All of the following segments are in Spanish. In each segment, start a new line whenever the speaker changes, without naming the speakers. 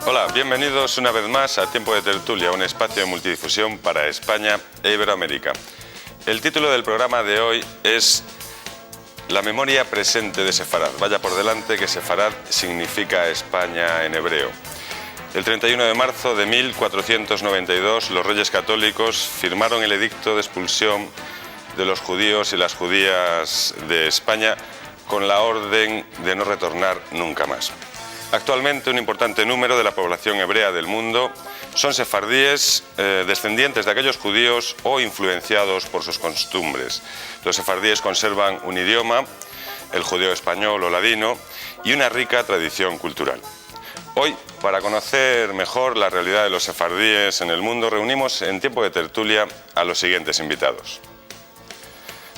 Hola, bienvenidos una vez más a Tiempo de Tertulia, un espacio de multidifusión para España e Iberoamérica. El título del programa de hoy es La memoria presente de Sefarad. Vaya por delante que Sefarad significa España en hebreo. El 31 de marzo de 1492 los reyes católicos firmaron el edicto de expulsión de los judíos y las judías de España con la orden de no retornar nunca más. Actualmente un importante número de la población hebrea del mundo son sefardíes, descendientes de aquellos judíos o influenciados por sus costumbres. Los sefardíes conservan un idioma, el judeo español o ladino, y una rica tradición cultural. Hoy, para conocer mejor la realidad de los sefardíes en el mundo, reunimos en Tiempo de Tertulia a los siguientes invitados.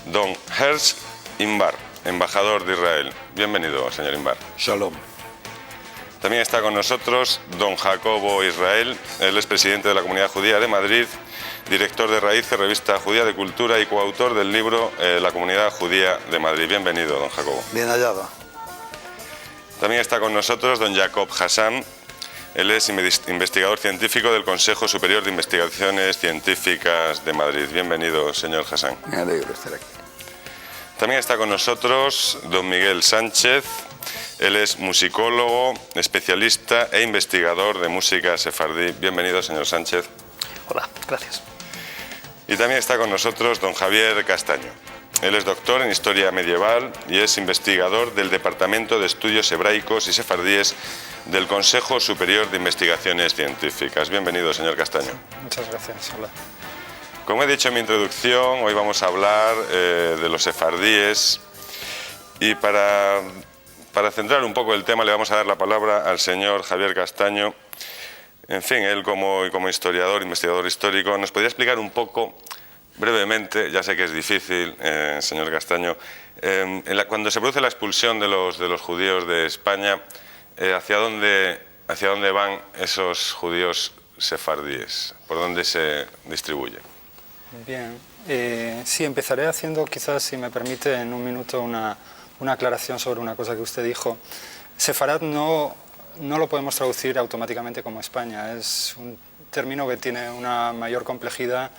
Don Herz Inbar, embajador de Israel. Bienvenido, señor Inbar.
Shalom.
También está con nosotros don Jacobo Israel, él es presidente de la Comunidad Judía de Madrid, director de Raíces, revista judía de cultura y coautor del libro La Comunidad Judía de Madrid. Bienvenido, don Jacobo.
Bien hallado.
También está con nosotros don Jacob Hassan, él es investigador científico del Consejo Superior de Investigaciones Científicas de Madrid. Bienvenido, señor Hassan.
Me alegro de estar aquí.
También está con nosotros don Miguel Sánchez. Él es musicólogo, especialista e investigador de música sefardí. Bienvenido, señor Sánchez.
Hola, gracias.
Y también está con nosotros don Javier Castaño. Él es doctor en Historia Medieval y es investigador del Departamento de Estudios Hebraicos y Sefardíes del Consejo Superior de Investigaciones Científicas. Bienvenido, señor Castaño.
Muchas gracias. Hola.
Como he dicho en mi introducción, hoy vamos a hablar de los sefardíes y para centrar un poco el tema le vamos a dar la palabra al señor Javier Castaño. En fin, él como historiador, investigador histórico, nos podría explicar un poco, brevemente, ya sé que es difícil, señor Castaño, cuando se produce la expulsión de los judíos de España, ¿hacia dónde van esos judíos sefardíes? ¿Por dónde se distribuyen?
Bien, sí, empezaré haciendo quizás, si me permite, en un minuto una aclaración sobre una cosa que usted dijo. Sefarad no lo podemos traducir automáticamente como España, es un término que tiene una mayor complejidad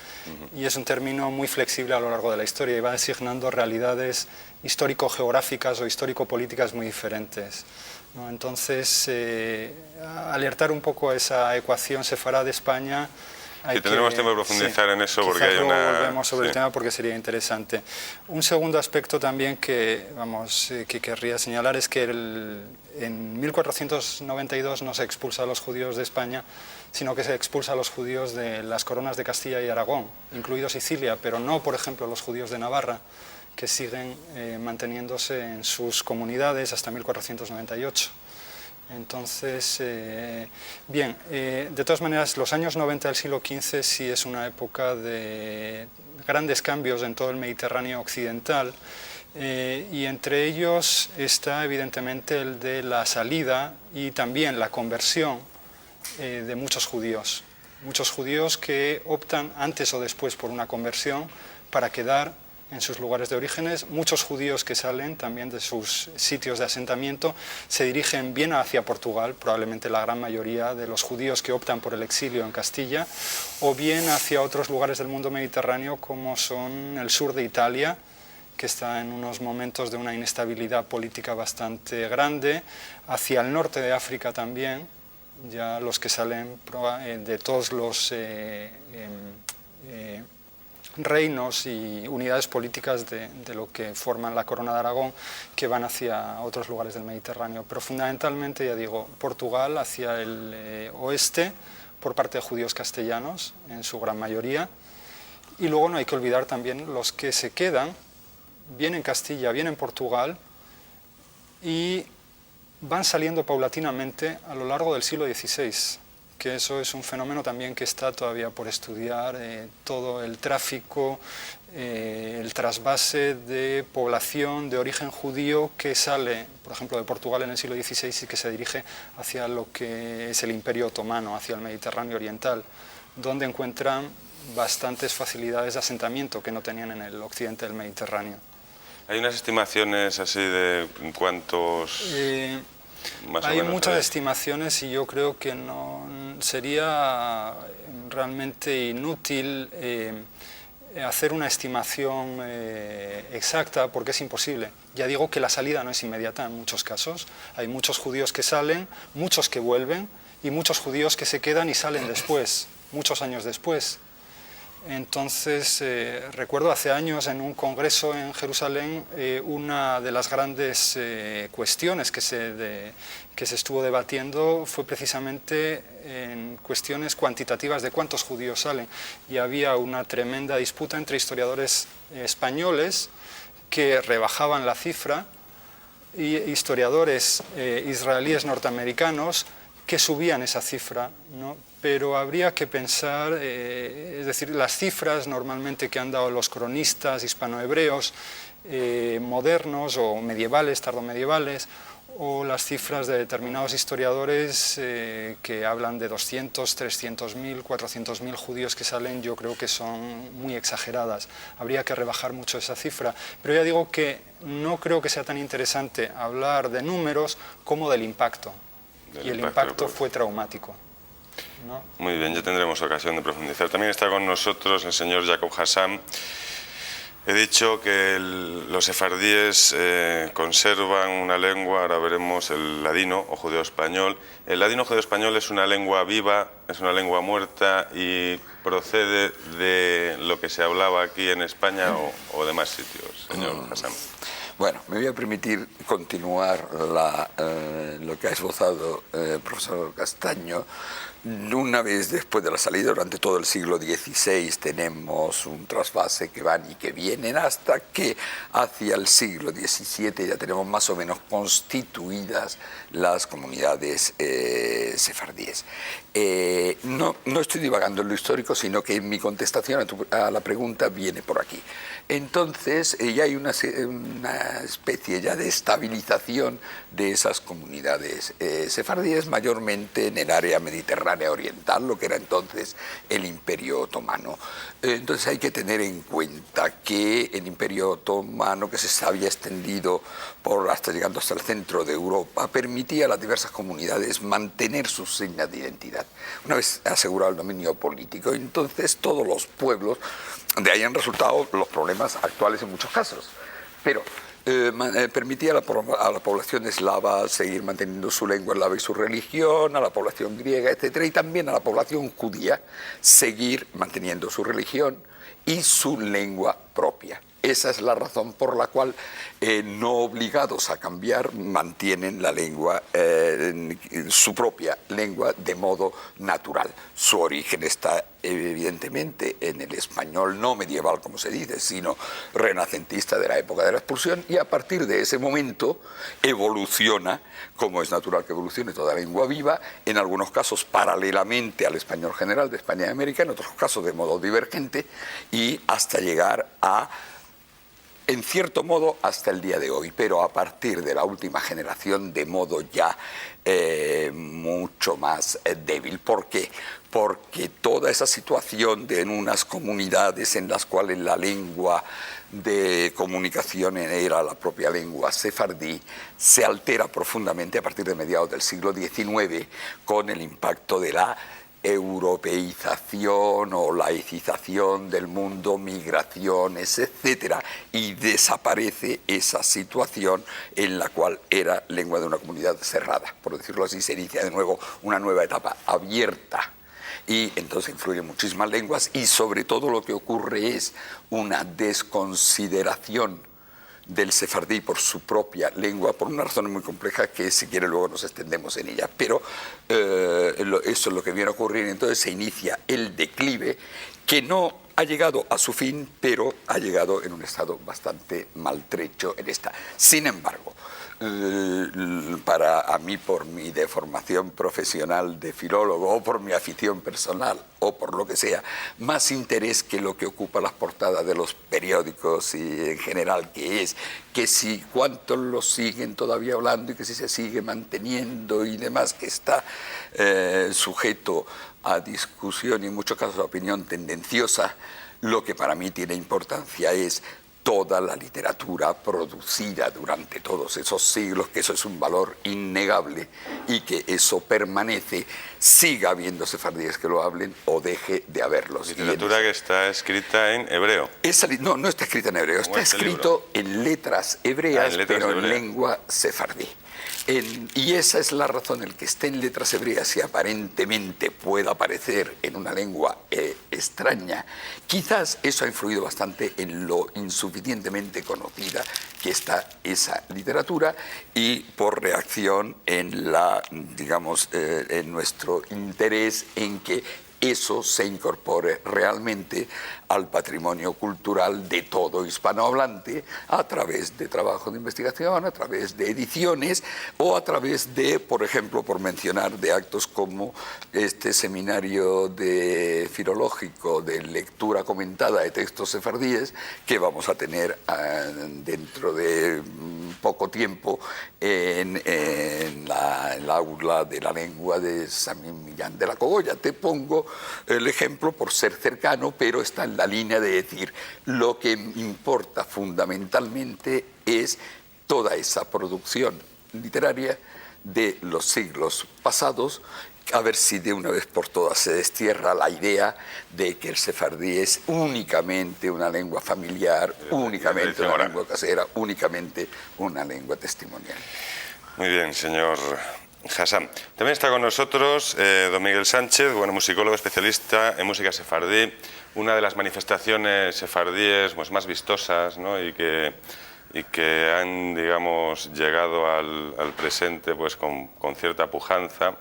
y es un término muy flexible a lo largo de la historia y va designando realidades histórico-geográficas o histórico-políticas muy diferentes, ¿no? Entonces, alertar un poco a esa ecuación Sefarad-España.
Y tendremos tiempo de profundizar en eso porque hay una...
volvemos sobre el tema porque sería interesante. Un segundo aspecto también que querría señalar es que en 1492 no se expulsa a los judíos de España, sino que se expulsa a los judíos de las coronas de Castilla y Aragón, incluido Sicilia, pero no, por ejemplo, los judíos de Navarra, que siguen manteniéndose en sus comunidades hasta 1498. Entonces, bien, de todas maneras, los años 90 del siglo XV sí es una época de grandes cambios en todo el Mediterráneo occidental y entre ellos está evidentemente el de la salida y también la conversión de muchos judíos que optan antes o después por una conversión para quedar en sus lugares de orígenes. Muchos judíos que salen también de sus sitios de asentamiento se dirigen bien hacia Portugal, probablemente la gran mayoría de los judíos que optan por el exilio en Castilla, o bien hacia otros lugares del mundo mediterráneo como son el sur de Italia, que está en unos momentos de una inestabilidad política bastante grande, hacia el norte de África también, ya los que salen de todos los reinos y unidades políticas de lo que forman la Corona de Aragón, que van hacia otros lugares del Mediterráneo, pero fundamentalmente, ya digo, Portugal hacia el oeste, por parte de judíos castellanos, en su gran mayoría, y luego no hay que olvidar también los que se quedan, bien en Castilla, bien en Portugal, y van saliendo paulatinamente a lo largo del siglo XVI, que eso es un fenómeno también que está todavía por estudiar, todo el tráfico, el trasvase de población de origen judío que sale, por ejemplo, de Portugal en el siglo XVI y que se dirige hacia lo que es el Imperio Otomano, hacia el Mediterráneo Oriental, donde encuentran bastantes facilidades de asentamiento que no tenían en el occidente del Mediterráneo.
¿Hay unas estimaciones así de cuántos?
Hay muchas estimaciones y yo creo que no sería realmente inútil hacer una estimación exacta porque es imposible. Ya digo que la salida no es inmediata en muchos casos. Hay muchos judíos que salen, muchos que vuelven y muchos judíos que se quedan y salen después, muchos años después. Entonces, recuerdo hace años en un congreso en Jerusalén, una de las grandes cuestiones que se estuvo debatiendo fue precisamente en cuestiones cuantitativas de cuántos judíos salen. Y había una tremenda disputa entre historiadores españoles que rebajaban la cifra y historiadores israelíes norteamericanos que subían esa cifra, ¿no? Pero habría que pensar, es decir, las cifras normalmente que han dado los cronistas hispanohebreos modernos o medievales, tardomedievales, o las cifras de determinados historiadores que hablan de 200, 300.000, 400.000 judíos que salen, yo creo que son muy exageradas. Habría que rebajar mucho esa cifra. Pero ya digo que no creo que sea tan interesante hablar de números como del impacto. Y el impacto fue traumático, ¿no?
Muy bien, ya tendremos ocasión de profundizar. También está con nosotros el señor Jacob Hassam. He dicho que los sefardíes conservan una lengua, ahora veremos el ladino o judeo-español. El ladino judeo-español es una lengua viva, es una lengua muerta y procede de lo que se hablaba aquí en España o demás sitios, señor Hassam.
Bueno, me voy a permitir continuar lo que ha esbozado el profesor Castaño. Una vez después de la salida, durante todo el siglo XVI, tenemos un trasvase que van y que vienen hasta que hacia el siglo XVII ya tenemos más o menos constituidas las comunidades sefardíes. No estoy divagando en lo histórico, sino que mi contestación a la pregunta viene por aquí. Entonces, ya hay una especie ya de estabilización de esas comunidades sefardíes, mayormente en el área mediterránea oriental, lo que era entonces el Imperio Otomano. Entonces hay que tener en cuenta que el Imperio Otomano, que se había extendido llegando hasta el centro de Europa, permitía a las diversas comunidades mantener sus señas de identidad. Una vez asegurado el dominio político, entonces todos los pueblos, de ahí han resultado los problemas actuales en muchos casos, pero permitía a la población eslava seguir manteniendo su lengua eslava y su religión, a la población griega, etcétera, y también a la población judía seguir manteniendo su religión y su lengua propia. Esa es la razón por la cual, no obligados a cambiar, mantienen la lengua, su propia lengua, de modo natural. Su origen está evidentemente en el español no medieval, como se dice, sino renacentista de la época de la expulsión, y a partir de ese momento evoluciona, como es natural que evolucione toda lengua viva, en algunos casos paralelamente al español general de España y América, en otros casos de modo divergente, y hasta llegar a, en cierto modo, hasta el día de hoy, pero a partir de la última generación de modo ya mucho más débil. ¿Por qué? Porque toda esa situación en unas comunidades en las cuales la lengua de comunicación era la propia lengua sefardí, se altera profundamente a partir de mediados del siglo XIX con el impacto de la europeización o laicización del mundo, migraciones, etcétera, y desaparece esa situación en la cual era lengua de una comunidad cerrada, por decirlo así. Se inicia de nuevo una nueva etapa abierta, y entonces influyen muchísimas lenguas, y sobre todo lo que ocurre es una desconsideración del sefardí por su propia lengua, por una razón muy compleja que, si quiere, luego nos extendemos en ella, pero eso es lo que viene a ocurrir. Entonces se inicia el declive, que no ha llegado a su fin, pero ha llegado en un estado bastante maltrecho en esta. Sin embargo, para a mí, por mi deformación profesional de filólogo, o por mi afición personal, o por lo que sea, más interés que lo que ocupa las portadas de los periódicos y en general, que es que si cuántos lo siguen todavía hablando y que si se sigue manteniendo y demás, que está sujeto a discusión y en muchos casos a opinión tendenciosa. Lo que para mí tiene importancia es toda la literatura producida durante todos esos siglos, que eso es un valor innegable y que eso permanece, siga habiendo sefardíes que lo hablen o deje de haberlos.
Literatura que está escrita en hebreo.
No está escrita en hebreo, está escrito en letras hebreas, pero en lengua sefardí. Y esa es la razón, el que esté en letras hebreas y aparentemente pueda aparecer en una lengua extraña. Quizás eso ha influido bastante en lo insuficientemente conocida que está esa literatura y por reacción en en nuestro interés en que eso se incorpore realmente al patrimonio cultural de todo hispanohablante a través de trabajo de investigación, a través de ediciones o a través de, por ejemplo, por mencionar, de actos como este seminario filológico de lectura comentada de textos sefardíes que vamos a tener dentro de poco tiempo en el aula de la lengua de San Millán de la Cogolla. Te pongo el ejemplo por ser cercano, pero está en la línea de decir lo que importa fundamentalmente es toda esa producción literaria de los siglos pasados, a ver si de una vez por todas se destierra la idea de que el sefardí es únicamente una lengua familiar, únicamente una lengua casera, únicamente una lengua testimonial.
Muy bien, señor Hassan. También está con nosotros don Miguel Sánchez, musicólogo especialista en música sefardí, una de las manifestaciones sefardíes pues, más vistosas, ¿no? y que han, digamos, llegado al presente pues, con cierta pujanza,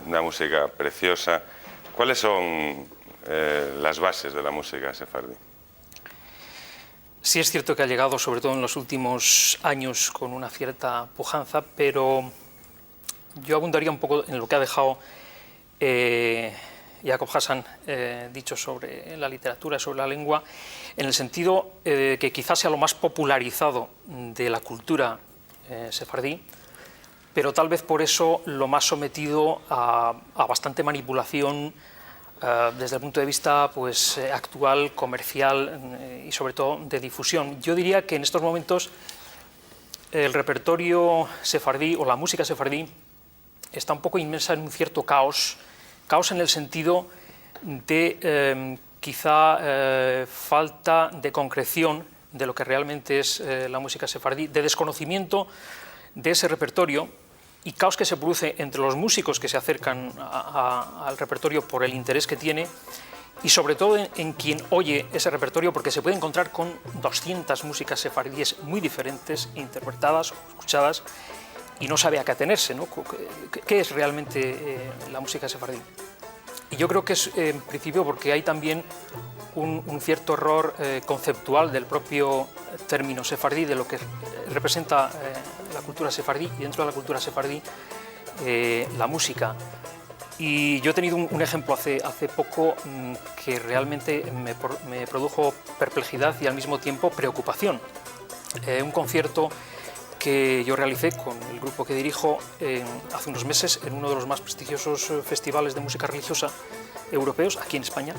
una música preciosa. ¿Cuáles son las bases de la música sefardí?
Sí es cierto que ha llegado, sobre todo en los últimos años, con una cierta pujanza, pero yo abundaría un poco en lo que ha dejado Jacob Hassan dicho sobre la literatura, sobre la lengua, en el sentido que quizás sea lo más popularizado de la cultura sefardí, pero tal vez por eso lo más sometido a bastante manipulación desde el punto de vista pues, actual, comercial y sobre todo de difusión. Yo diría que en estos momentos el repertorio sefardí o la música sefardí está un poco inmersa en un cierto caos en el sentido de quizá falta de concreción de lo que realmente es la música sefardí, de desconocimiento de ese repertorio y caos que se produce entre los músicos que se acercan al repertorio por el interés que tiene y sobre todo en quien oye ese repertorio, porque se puede encontrar con 200 músicas sefardíes muy diferentes, interpretadas o escuchadas, y no sabe a qué atenerse, ¿no? ¿Qué es realmente la música sefardí? Y yo creo que es en principio porque hay también un cierto error conceptual del propio término sefardí, de lo que representa la cultura sefardí y dentro de la cultura sefardí la música. Y yo he tenido un ejemplo hace poco que realmente me produjo perplejidad y al mismo tiempo preocupación. Un concierto que yo realicé con el grupo que dirijo hace unos meses en uno de los más prestigiosos festivales de música religiosa europeos, aquí en España.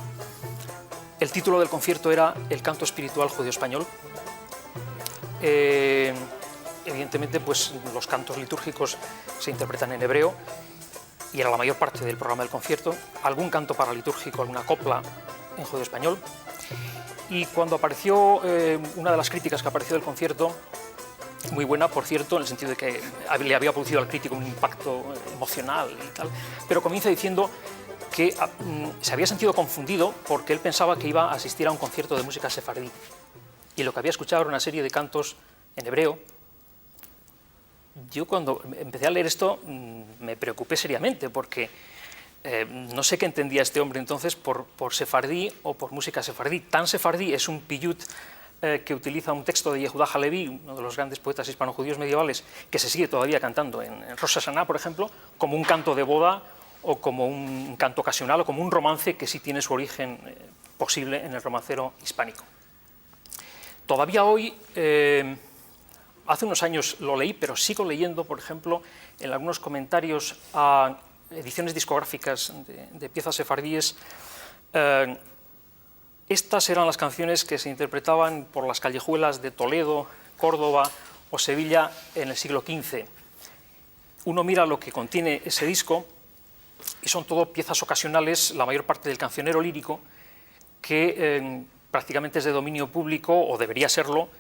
El título del concierto era El canto espiritual judío-español. Evidentemente, pues, los cantos litúrgicos se interpretan en hebreo y era la mayor parte del programa del concierto. Algún canto paralitúrgico, alguna copla en judío-español. Y cuando apareció, una de las críticas que apareció del concierto, muy buena, por cierto, en el sentido de que le había producido al crítico un impacto emocional y tal, pero comienza diciendo que se había sentido confundido porque él pensaba que iba a asistir a un concierto de música sefardí y lo que había escuchado era una serie de cantos en hebreo. Yo cuando empecé a leer esto me preocupé seriamente porque no sé qué entendía este hombre entonces por sefardí o por música sefardí. Tan sefardí es un piyut que utiliza un texto de Yehuda Halevi, uno de los grandes poetas hispano-judíos medievales, que se sigue todavía cantando en Rosh Hashanah, por ejemplo, como un canto de boda o como un canto ocasional o como un romance que sí tiene su origen posible en el romancero hispánico. Todavía hoy, hace unos años lo leí, pero sigo leyendo, por ejemplo, en algunos comentarios a ediciones discográficas de piezas sefardíes, Estas eran las canciones que se interpretaban por las callejuelas de Toledo, Córdoba o Sevilla en el siglo XV. Uno mira lo que contiene ese disco y son todo piezas ocasionales, la mayor parte del cancionero lírico, que prácticamente es de dominio público, o debería serlo.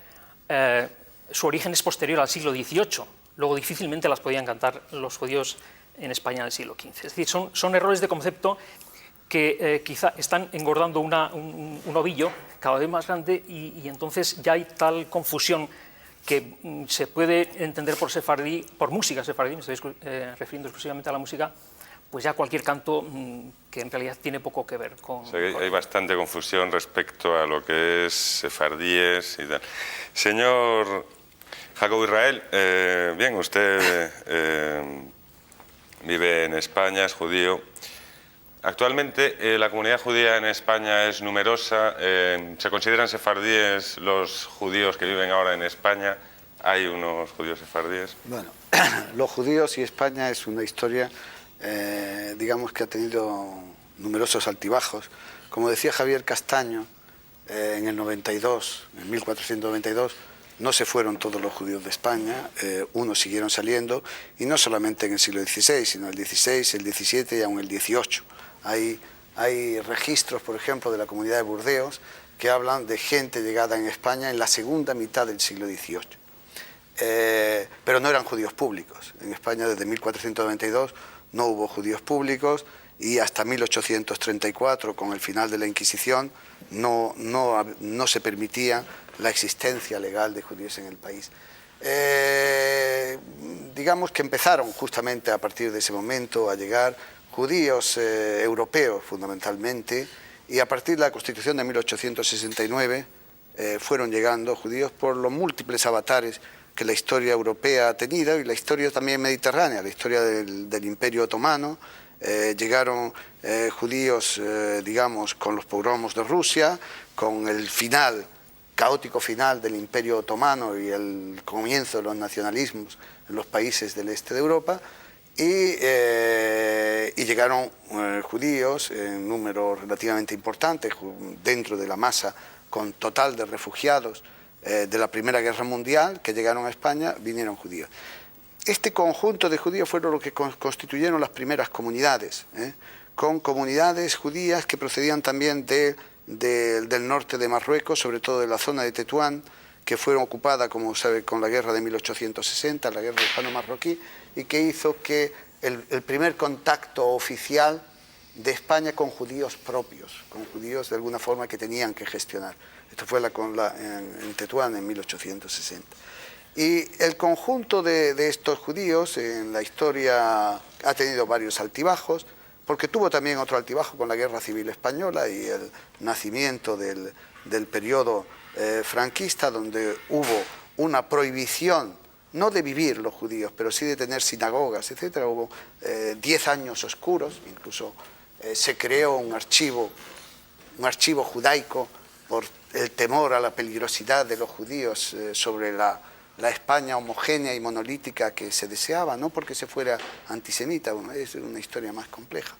Su origen es posterior al siglo XVIII, luego difícilmente las podían cantar los judíos en España en el siglo XV. Es decir, son errores de concepto que quizá están engordando un ovillo cada vez más grande y entonces ya hay tal confusión que se puede entender por sefardí, por música sefardí, me estoy refiriendo exclusivamente a la música, pues ya cualquier canto que en realidad tiene poco que ver con...
O sea, hay bastante confusión respecto a lo que es sefardíes y tal. Señor Jacobo Israel, bien, usted vive en España, es judío. Actualmente la comunidad judía en España es numerosa. ¿Se consideran sefardíes los judíos que viven ahora en España? ¿Hay unos judíos sefardíes?
Bueno, los judíos y España es una historia, digamos, que ha tenido numerosos altibajos. Como decía Javier Castaño, en el 92, en 1492, no se fueron todos los judíos de España, unos siguieron saliendo, y no solamente en el siglo XVI, sino el XVI, el XVII y aún el XVIII. Hay registros, por ejemplo, de la comunidad de Burdeos, que hablan de gente llegada en España en la segunda mitad del siglo XVIII. Pero no eran judíos públicos. En España desde 1492 no hubo judíos públicos y hasta 1834, con el final de la Inquisición, no se permitía la existencia legal de judíos en el país. Digamos que empezaron justamente a partir de ese momento a llegar judíos europeos fundamentalmente, y a partir de la Constitución de 1869 fueron llegando judíos por los múltiples avatares que la historia europea ha tenido y la historia también mediterránea, la historia del Imperio Otomano. Llegaron judíos, digamos, con los pogromos de Rusia, con el caótico final del Imperio Otomano y el comienzo de los nacionalismos en los países del este de Europa. Y llegaron judíos en número relativamente importante dentro de la masa con total de refugiados de la Primera Guerra Mundial que llegaron a España, vinieron judíos. Este conjunto de judíos fueron los que constituyeron las primeras comunidades, con comunidades judías que procedían también del norte de Marruecos, sobre todo de la zona de Tetuán, que fueron ocupadas, como sabe, con la guerra de 1860, la guerra hispano-marroquí, y que hizo que el primer contacto oficial de España con judíos propios, con judíos de alguna forma que tenían que gestionar. Esto fue en Tetuán en 1860. Y el conjunto de estos judíos en la historia ha tenido varios altibajos, porque tuvo también otro altibajo con la Guerra Civil Española y el nacimiento del periodo franquista, donde hubo una prohibición, no de vivir los judíos, pero sí de tener sinagogas, etc. Hubo 10 años oscuros, incluso se creó un archivo judaico por el temor a la peligrosidad de los judíos sobre la España homogénea y monolítica que se deseaba, no porque se fuera antisemita, bueno, es una historia más compleja.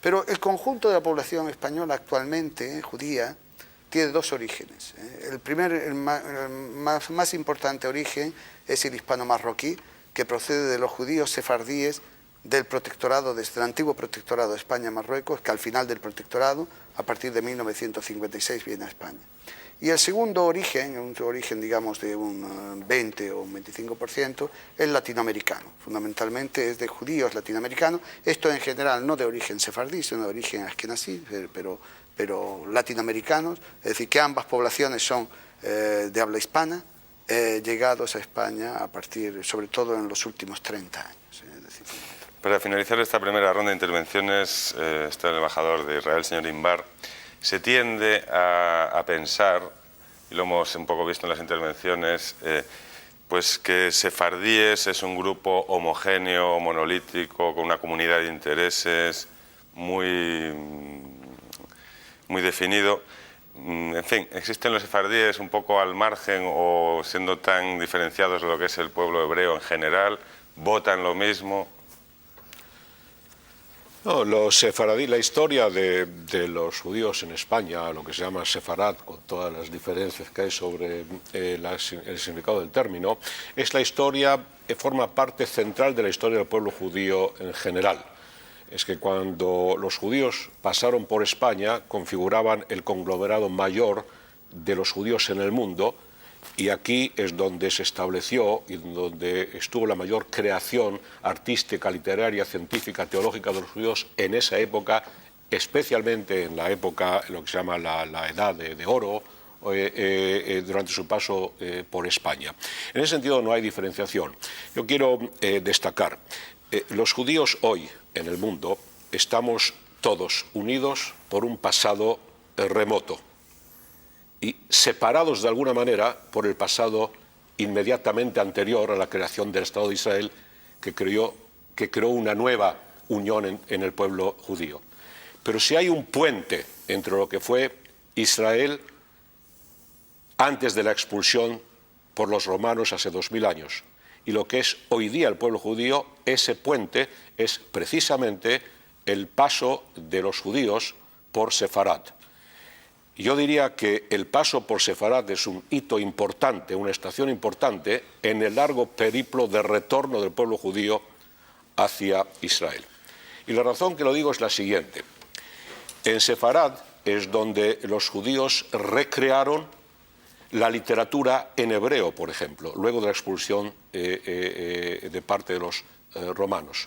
Pero el conjunto de la población española actualmente, judía, tiene dos orígenes. El más importante origen es el hispano-marroquí, que procede de los judíos sefardíes del protectorado, desde el antiguo protectorado de España-Marruecos, que al final del protectorado, a partir de 1956, viene a España. Y el segundo origen, un origen digamos de un 20 o un 25%, es latinoamericano. Fundamentalmente es de judíos latinoamericanos, esto en general no de origen sefardí, sino de origen askenazí, pero latinoamericanos, es decir, que ambas poblaciones son de habla hispana, llegados a España a partir, sobre todo en los últimos 30 años.
Para finalizar esta primera ronda de intervenciones, está el embajador de Israel, señor Inbar. Se tiende a pensar, y lo hemos un poco visto en las intervenciones, pues que sefardíes es un grupo homogéneo, monolítico, con una comunidad de intereses muy definido. En fin, ¿existen los sefardíes un poco al margen o siendo tan diferenciados de lo que es el pueblo hebreo en general? ¿Votan lo mismo?
No, los sefaradí, la historia de los judíos en España, lo que se llama sefarad, con todas las diferencias que hay sobre el significado del término, es la historia que forma parte central de la historia del pueblo judío en general. Es que cuando los judíos pasaron por España, configuraban el conglomerado mayor de los judíos en el mundo, y aquí es donde se estableció y donde estuvo la mayor creación artística, literaria, científica, teológica de los judíos en esa época, especialmente en la época, lo que se llama la Edad de Oro, durante su paso por España. En ese sentido no hay diferenciación. Yo quiero destacar, los judíos hoy en el mundo estamos todos unidos por un pasado remoto y separados de alguna manera por el pasado inmediatamente anterior a la creación del Estado de Israel, que creó una nueva unión en el pueblo judío. Pero si hay un puente entre lo que fue Israel antes de la expulsión por los romanos hace 2000 años y lo que es hoy día el pueblo judío, ese puente es precisamente el paso de los judíos por Sefarad. Yo diría que el paso por Sefarad es un hito importante, una estación importante en el largo periplo de retorno del pueblo judío hacia Israel. Y la razón que lo digo es la siguiente. En Sefarad es donde los judíos recrearon la literatura en hebreo, por ejemplo, luego de la expulsión de parte de los romanos.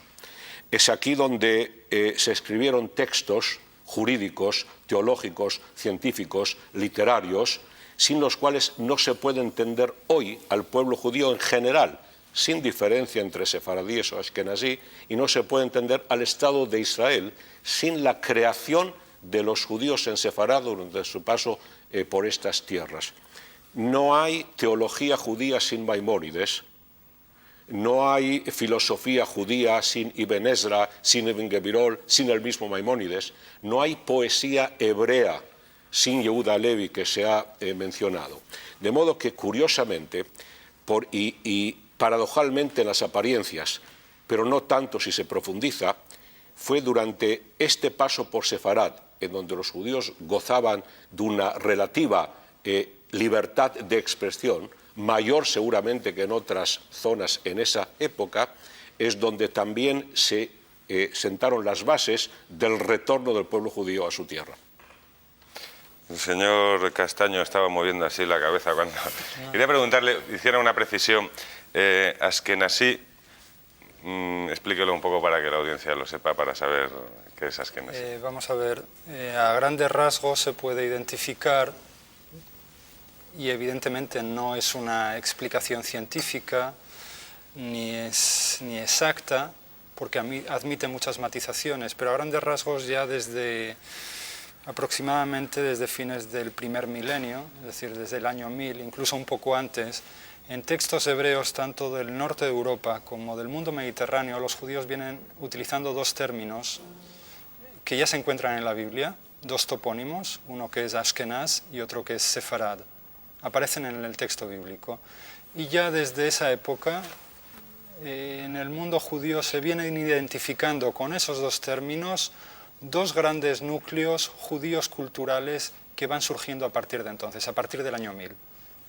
Es aquí donde se escribieron textos jurídicos, teológicos, científicos, literarios, sin los cuales no se puede entender hoy al pueblo judío en general, sin diferencia entre sefaradíes o askenazí, y no se puede entender al Estado de Israel sin la creación de los judíos en Sefarad durante su paso por estas tierras. No hay teología judía sin Maimónides, no hay filosofía judía sin Ibn Ezra, sin Ibn Gebirol, sin el mismo Maimónides, no hay poesía hebrea sin Yehuda Levi, que se ha mencionado. De modo que, curiosamente, y paradojalmente en las apariencias, pero no tanto si se profundiza, fue durante este paso por Sefarad, en donde los judíos gozaban de una relativa libertad de expresión, mayor seguramente que en otras zonas en esa época, es donde también se sentaron las bases del retorno del pueblo judío a su tierra.
El señor Castaño estaba moviendo así la cabeza cuando... Quería preguntarle, hiciera una precisión. Askenazí, explíquelo un poco para que la audiencia lo sepa, para saber qué es Askenazí.
Vamos a ver, a grandes rasgos se puede identificar, y evidentemente no es una explicación científica ni exacta, porque admite muchas matizaciones, pero a grandes rasgos ya aproximadamente desde fines del primer milenio, es decir, desde el año 1000, incluso un poco antes, en textos hebreos tanto del norte de Europa como del mundo mediterráneo, los judíos vienen utilizando dos términos que ya se encuentran en la Biblia, dos topónimos, uno que es Ashkenaz y otro que es Sefarad. Aparecen en el texto bíblico. Y ya desde esa época, en el mundo judío se vienen identificando con esos dos términos dos grandes núcleos judíos culturales que van surgiendo a partir de entonces, a partir del año 1000. Es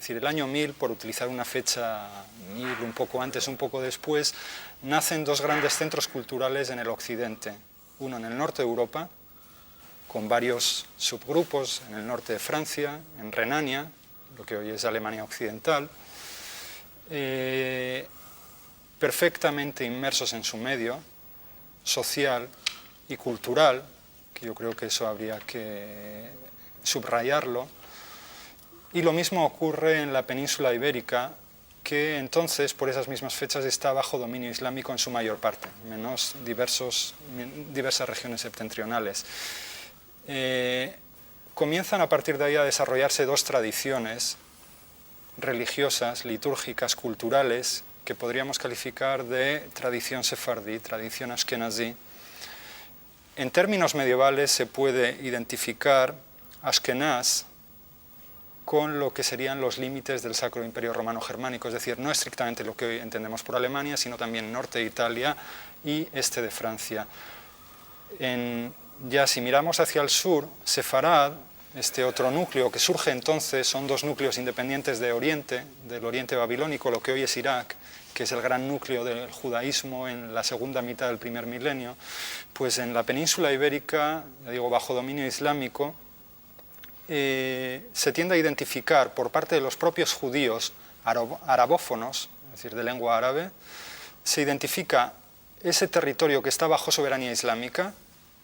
decir, el año 1000, por utilizar una fecha 1000, un poco antes, un poco después, nacen dos grandes centros culturales en el occidente. Uno en el norte de Europa, con varios subgrupos, en el norte de Francia, en Renania, lo que hoy es Alemania Occidental, perfectamente inmersos en su medio social y cultural, que yo creo que eso habría que subrayarlo, y lo mismo ocurre en la península ibérica, que entonces, por esas mismas fechas, está bajo dominio islámico en su mayor parte, menos diversas regiones septentrionales. Comienzan a partir de ahí a desarrollarse dos tradiciones religiosas, litúrgicas, culturales, que podríamos calificar de tradición sefardí, tradición askenazí. En términos medievales se puede identificar Askenaz con lo que serían los límites del Sacro Imperio Romano Germánico, es decir, no estrictamente lo que hoy entendemos por Alemania, sino también norte de Italia y este de Francia. Ya si miramos hacia el sur, Sefarad, este otro núcleo que surge entonces, son dos núcleos independientes de Oriente, del Oriente babilónico, lo que hoy es Irak, que es el gran núcleo del judaísmo en la segunda mitad del primer milenio, pues en la península ibérica, ya digo, bajo dominio islámico, se tiende a identificar por parte de los propios judíos arabófonos, es decir, de lengua árabe, se identifica ese territorio que está bajo soberanía islámica,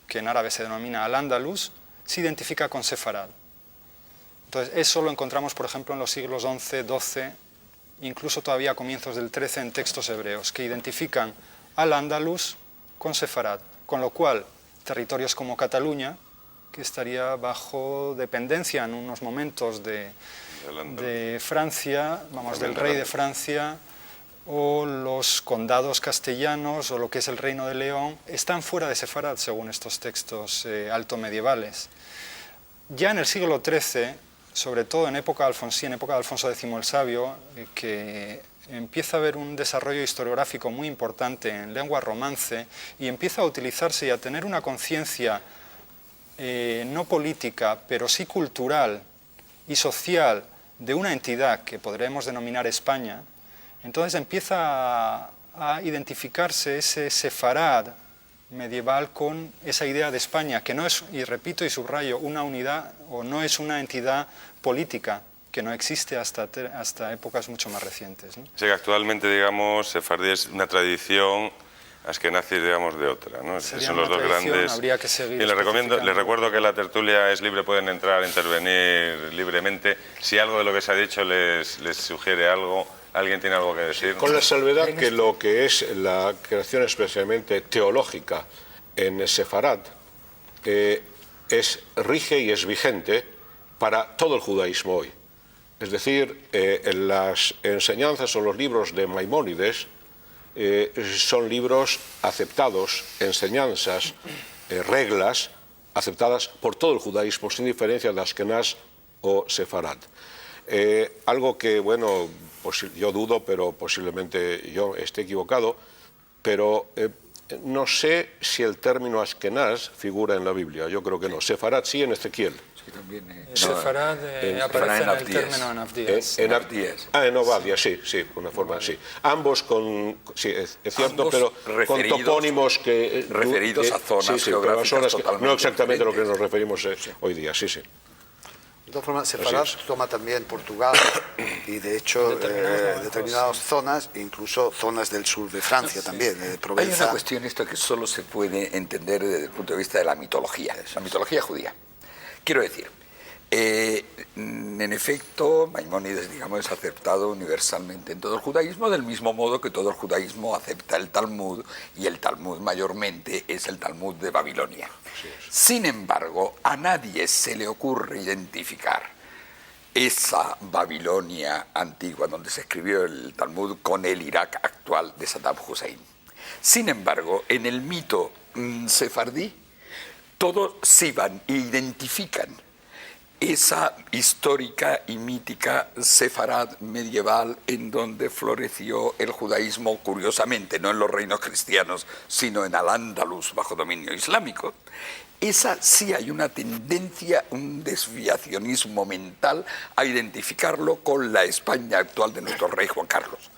que en árabe se denomina Al-Ándalus, se identifica con Sefarad. Entonces, eso lo encontramos, por ejemplo, en los siglos XI, XII, incluso todavía a comienzos del XIII en textos hebreos, que identifican Al-Ándalus con Sefarad, con lo cual territorios como Cataluña, que estaría bajo dependencia en unos momentos de Francia, vamos, del rey de Francia, o los condados castellanos, o lo que es el Reino de León, están fuera de Sefarad, según estos textos altomedievales. Ya en el siglo XIII, sobre todo en época alfonsín, en época de Alfonso X el Sabio, que empieza a haber un desarrollo historiográfico muy importante en lengua romance y empieza a utilizarse y a tener una conciencia no política, pero sí cultural y social de una entidad que podremos denominar España. Entonces empieza a identificarse ese sefarad medieval con esa idea de España, que no es, y repito y subrayo, una unidad o no es una entidad política, que no existe hasta épocas mucho más recientes, ¿no?
Sí, que actualmente, digamos, sefardí es una tradición, askenazi, digamos, de otra, ¿no? Son los dos grandes.
Habría que seguir.
Y les recuerdo que la tertulia es libre, pueden entrar, intervenir libremente. Si algo de lo que se ha dicho les sugiere algo, ¿alguien tiene algo que decir?
Con la salvedad que lo que es la creación especialmente teológica en Sefarad rige y es vigente para todo el judaísmo hoy. Es decir, las enseñanzas o los libros de Maimónides son libros aceptados, enseñanzas, reglas aceptadas por todo el judaísmo, sin diferencia de Askenaz o Sefarad. Algo que, bueno, yo dudo, pero posiblemente yo esté equivocado, pero no sé si el término Askenaz figura en la Biblia. Yo creo que no. Sefarad sí, en Ezequiel.
Sí, también,
Sefarad aparece en el término en Abdías.
En Obadia, sí, una forma, sí. Ambos sí, es cierto,
ambos
pero con topónimos que...
referidos a zonas geográficas
zonas
totalmente
no exactamente lo
diferentes.
que nos referimos hoy día, sí.
De todas formas, Sefarad toma también Portugal y, de hecho, determinadas zonas, incluso zonas del sur de Francia también, de
Hay
Provenza.
una cuestión esto que solo se puede entender desde el punto de vista de la mitología judía. Quiero decir, en efecto, Maimónides, digamos, es aceptado universalmente en todo el judaísmo, del mismo modo que todo el judaísmo acepta el Talmud, y el Talmud mayormente es el Talmud de Babilonia. Sin embargo, a nadie se le ocurre identificar esa Babilonia antigua donde se escribió el Talmud con el Irak actual de Saddam Hussein. Sin embargo, en el mito sefardí, todos siban e identifican esa histórica y mítica Sefarad medieval en donde floreció el judaísmo, curiosamente, no en los reinos cristianos, sino en Al-Ándalus bajo dominio islámico. Esa sí hay una tendencia, un desviacionismo mental a identificarlo con la España actual de nuestro rey Juan Carlos.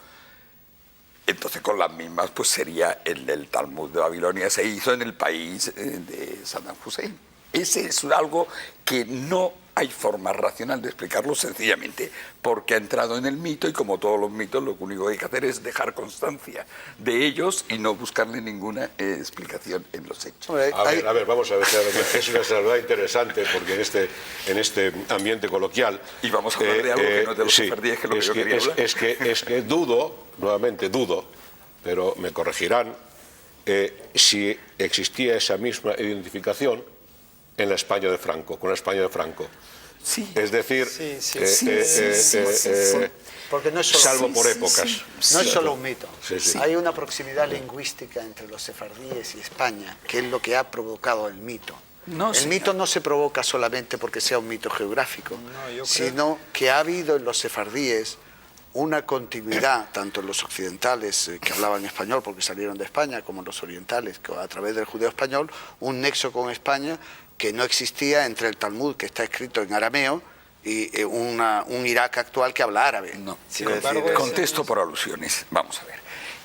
Entonces, con las mismas, pues sería el del Talmud de Babilonia, se hizo en el país de Saddam Hussein. Ese es algo que no hay forma racional de explicarlo, sencillamente porque ha entrado en el mito, y como todos los mitos, lo único que hay que hacer es dejar constancia de ellos y no buscarle ninguna explicación en los hechos.
A ver, vamos a ver, es una salvedad interesante, porque en este ambiente coloquial...
Y vamos a hablar de algo que no es de los sefardíes, que es lo que yo quería hablar.
Es que nuevamente dudo, pero me corregirán, si existía esa misma identificación en la España de Franco, con la España de Franco.
Sí.
Es decir,
porque no es solo,
salvo por épocas.
No es solo un mito.
Sí.
Hay una proximidad lingüística entre los sefardíes y España, que es lo que ha provocado el mito. El mito no se provoca solamente porque sea un mito geográfico, sino que ha habido en los sefardíes una continuidad, tanto en los occidentales que hablaban español porque salieron de España, como en los orientales, que a través del judeo español, un nexo con España que no existía entre el Talmud, que está escrito en arameo, y un Irak actual que habla árabe.
No,
Sin embargo,
contesto por alusiones. Vamos a ver.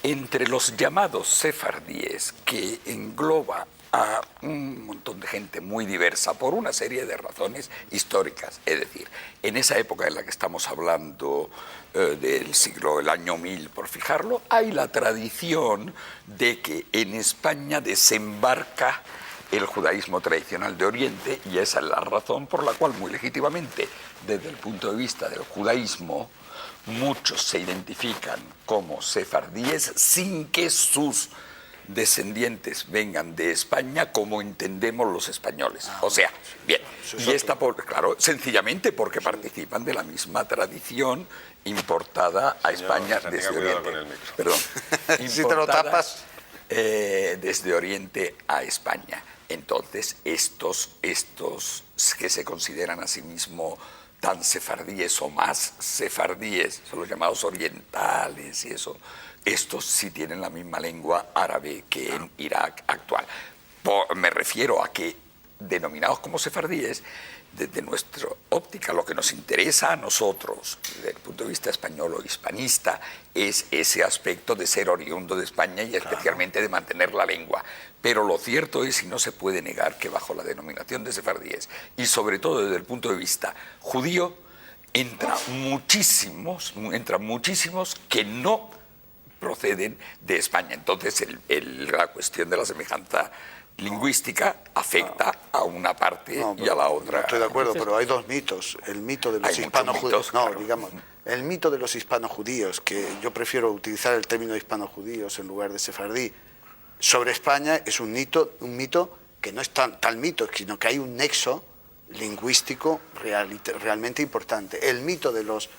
Entre los llamados sefardíes, que engloba a un montón de gente muy diversa por una serie de razones históricas, es decir, en esa época en la que estamos hablando del siglo, el año 1000, por fijarlo, hay la tradición de que en España desembarca el judaísmo tradicional de Oriente, y esa es la razón por la cual, muy legítimamente, desde el punto de vista del judaísmo, muchos se identifican como sefardíes sin que sus descendientes vengan de España como entendemos los españoles. O sea, bien, y esta, claro, sencillamente porque participan de la misma tradición importada a España desde Oriente. Perdón,
si te lo tapas.
Desde Oriente a España. Entonces, estos que se consideran a sí mismos tan sefardíes o más sefardíes, son los llamados orientales y eso, estos sí tienen la misma lengua árabe que en Irak actual. Me refiero a que, denominados como sefardíes, desde nuestra óptica, lo que nos interesa a nosotros, desde el punto de vista español o hispanista, es ese aspecto de ser oriundo de España y especialmente de mantener la lengua. Pero lo cierto es, y no se puede negar, que bajo la denominación de sefardíes, y sobre todo desde el punto de vista judío, entran muchísimos que no proceden de España. Entonces, la cuestión de la semejanza lingüística afecta a una parte y a la otra.
Estoy de acuerdo, pero hay dos mitos. El mito de los hispano-judíos. El mito de los hispano-judíos, que yo prefiero utilizar el término hispano-judíos en lugar de sefardí, sobre España es un mito que no es tal mito, sino que hay un nexo lingüístico realmente importante. El mito de los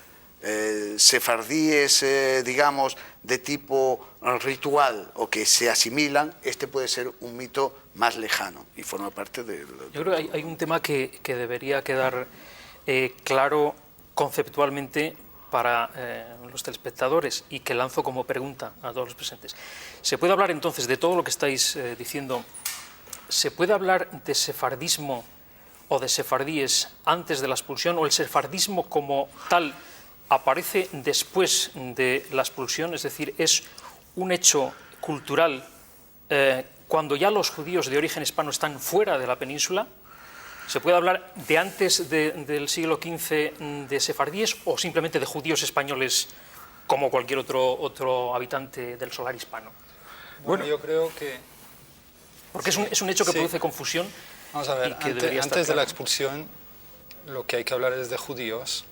sefardíes, digamos, de tipo ritual o que se asimilan, este puede ser un mito más lejano y forma parte de...
Yo creo que hay un tema que debería quedar claro conceptualmente para los telespectadores y que lanzo como pregunta a todos los presentes. ¿Se puede hablar entonces de todo lo que estáis diciendo? ¿Se puede hablar de sefardismo o de sefardíes antes de la expulsión, o el sefardismo como tal aparece después de la expulsión? Es decir, es un hecho cultural cuando ya los judíos de origen hispano están fuera de la península. ¿Se puede hablar de antes del siglo XV de sefardíes o simplemente de judíos españoles como cualquier otro habitante del solar hispano?
Bueno, yo creo que...
Porque es un hecho que produce confusión.
Vamos a ver, antes de la expulsión lo que hay que hablar es de judíos,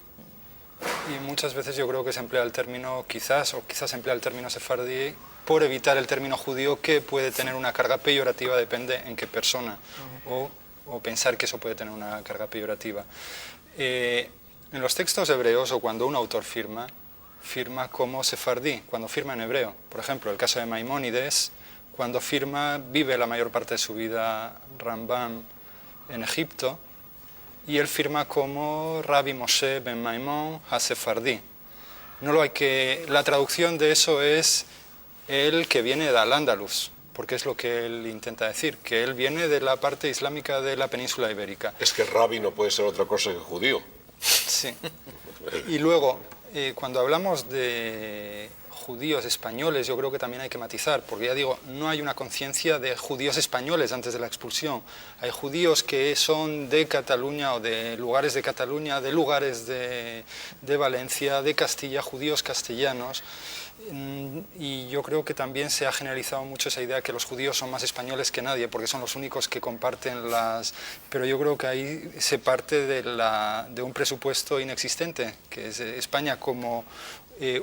y muchas veces yo creo que se emplea el término quizás se emplea el término sefardí por evitar el término judío, que puede tener una carga peyorativa, depende en qué persona, o pensar que eso puede tener una carga peyorativa. En los textos hebreos, o cuando un autor firma como sefardí, cuando firma en hebreo. Por ejemplo, el caso de Maimónides, cuando firma, vive la mayor parte de su vida Rambam en Egipto, y él firma como Rabbi Moshe ben Maimón ha-Sefardí. La traducción de eso es el que viene de Al-Ándalus, porque es lo que él intenta decir, que él viene de la parte islámica de la península ibérica.
Es que Rabbi no puede ser otra cosa que judío.
Sí. Y luego, cuando hablamos de judíos españoles, yo creo que también hay que matizar, porque ya digo, no hay una conciencia de judíos españoles antes de la expulsión. Hay judíos que son de Cataluña o de lugares de Cataluña, de lugares de Valencia, de Castilla, judíos castellanos. Y yo creo que también se ha generalizado mucho esa idea que los judíos son más españoles que nadie, porque son los únicos que comparten las... Pero yo creo que ahí se parte de un presupuesto inexistente, que es España como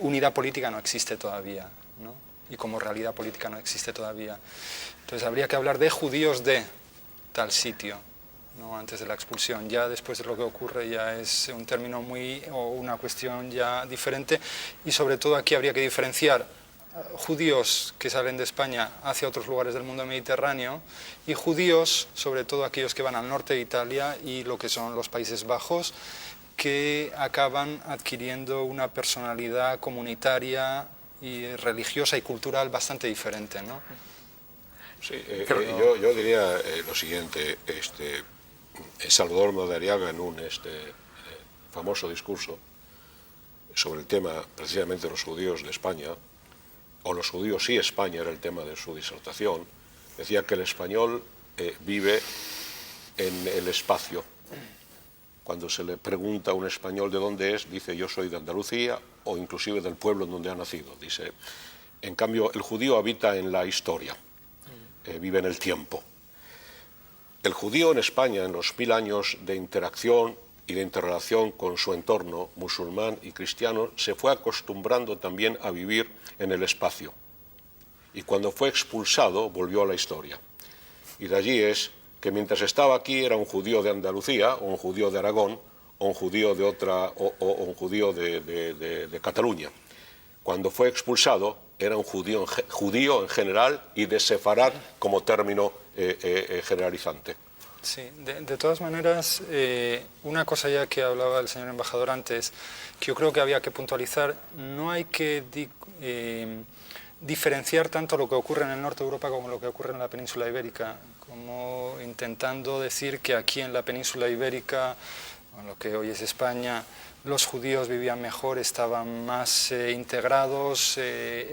unidad política no existe todavía, ¿no? Y como realidad política no existe todavía. Entonces habría que hablar de judíos de tal sitio, ¿no? Antes de la expulsión. Ya después de lo que ocurre ya es un término o una cuestión ya diferente, y sobre todo aquí habría que diferenciar judíos que salen de España hacia otros lugares del mundo mediterráneo y judíos, sobre todo aquellos que van al norte de Italia y lo que son los Países Bajos, que acaban adquiriendo una personalidad comunitaria y religiosa y cultural bastante diferente, ¿no?
Sí, yo diría lo siguiente, Salvador Madariaga en un famoso discurso sobre el tema precisamente de los judíos de España, o los judíos y España era el tema de su disertación, decía que el español vive en el espacio. Cuando se le pregunta a un español de dónde es, dice yo soy de Andalucía o inclusive del pueblo en donde ha nacido. Dice, en cambio, el judío habita en la historia, vive en el tiempo. El judío en España, en los 1000 años de interacción y de interrelación con su entorno musulmán y cristiano, se fue acostumbrando también a vivir en el espacio. Y cuando fue expulsado, volvió a la historia. Y de allí es que mientras estaba aquí era un judío de Andalucía, o un judío de Aragón, o un judío de un judío de Cataluña. Cuando fue expulsado, era un judío en general y de sefarad como término generalizante.
Sí, de todas maneras, una cosa ya que hablaba el señor embajador antes, que yo creo que había que puntualizar, no hay que diferenciar tanto lo que ocurre en el norte de Europa como lo que ocurre en la península ibérica, como intentando decir que aquí en la península ibérica, en lo que hoy es España, los judíos vivían mejor, estaban más integrados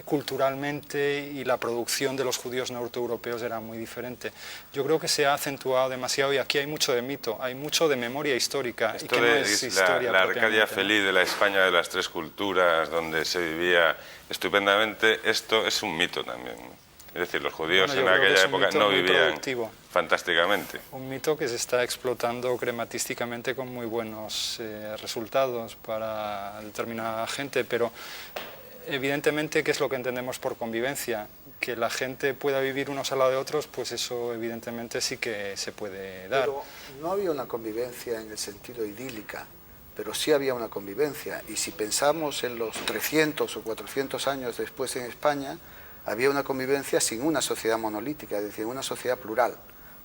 culturalmente y la producción de los judíos norteeuropeos era muy diferente. Yo creo que se ha acentuado demasiado y aquí hay mucho de mito, hay mucho de memoria histórica.
Esto
y que no es historia
la Arcadia
¿no?
feliz de la España de las tres culturas, donde se vivía estupendamente, esto es un mito también. Es decir, los judíos en aquella época no vivían fantásticamente.
Un mito que se está explotando crematísticamente con muy buenos resultados para determinada gente, pero evidentemente, ¿qué es lo que entendemos por convivencia? Que la gente pueda vivir unos al lado de otros, pues eso evidentemente sí que se puede dar.
Pero no había una convivencia en el sentido idílica, pero sí había una convivencia. Y si pensamos en los 300 o 400 años después en España, había una convivencia sin una sociedad monolítica, es decir, una sociedad plural.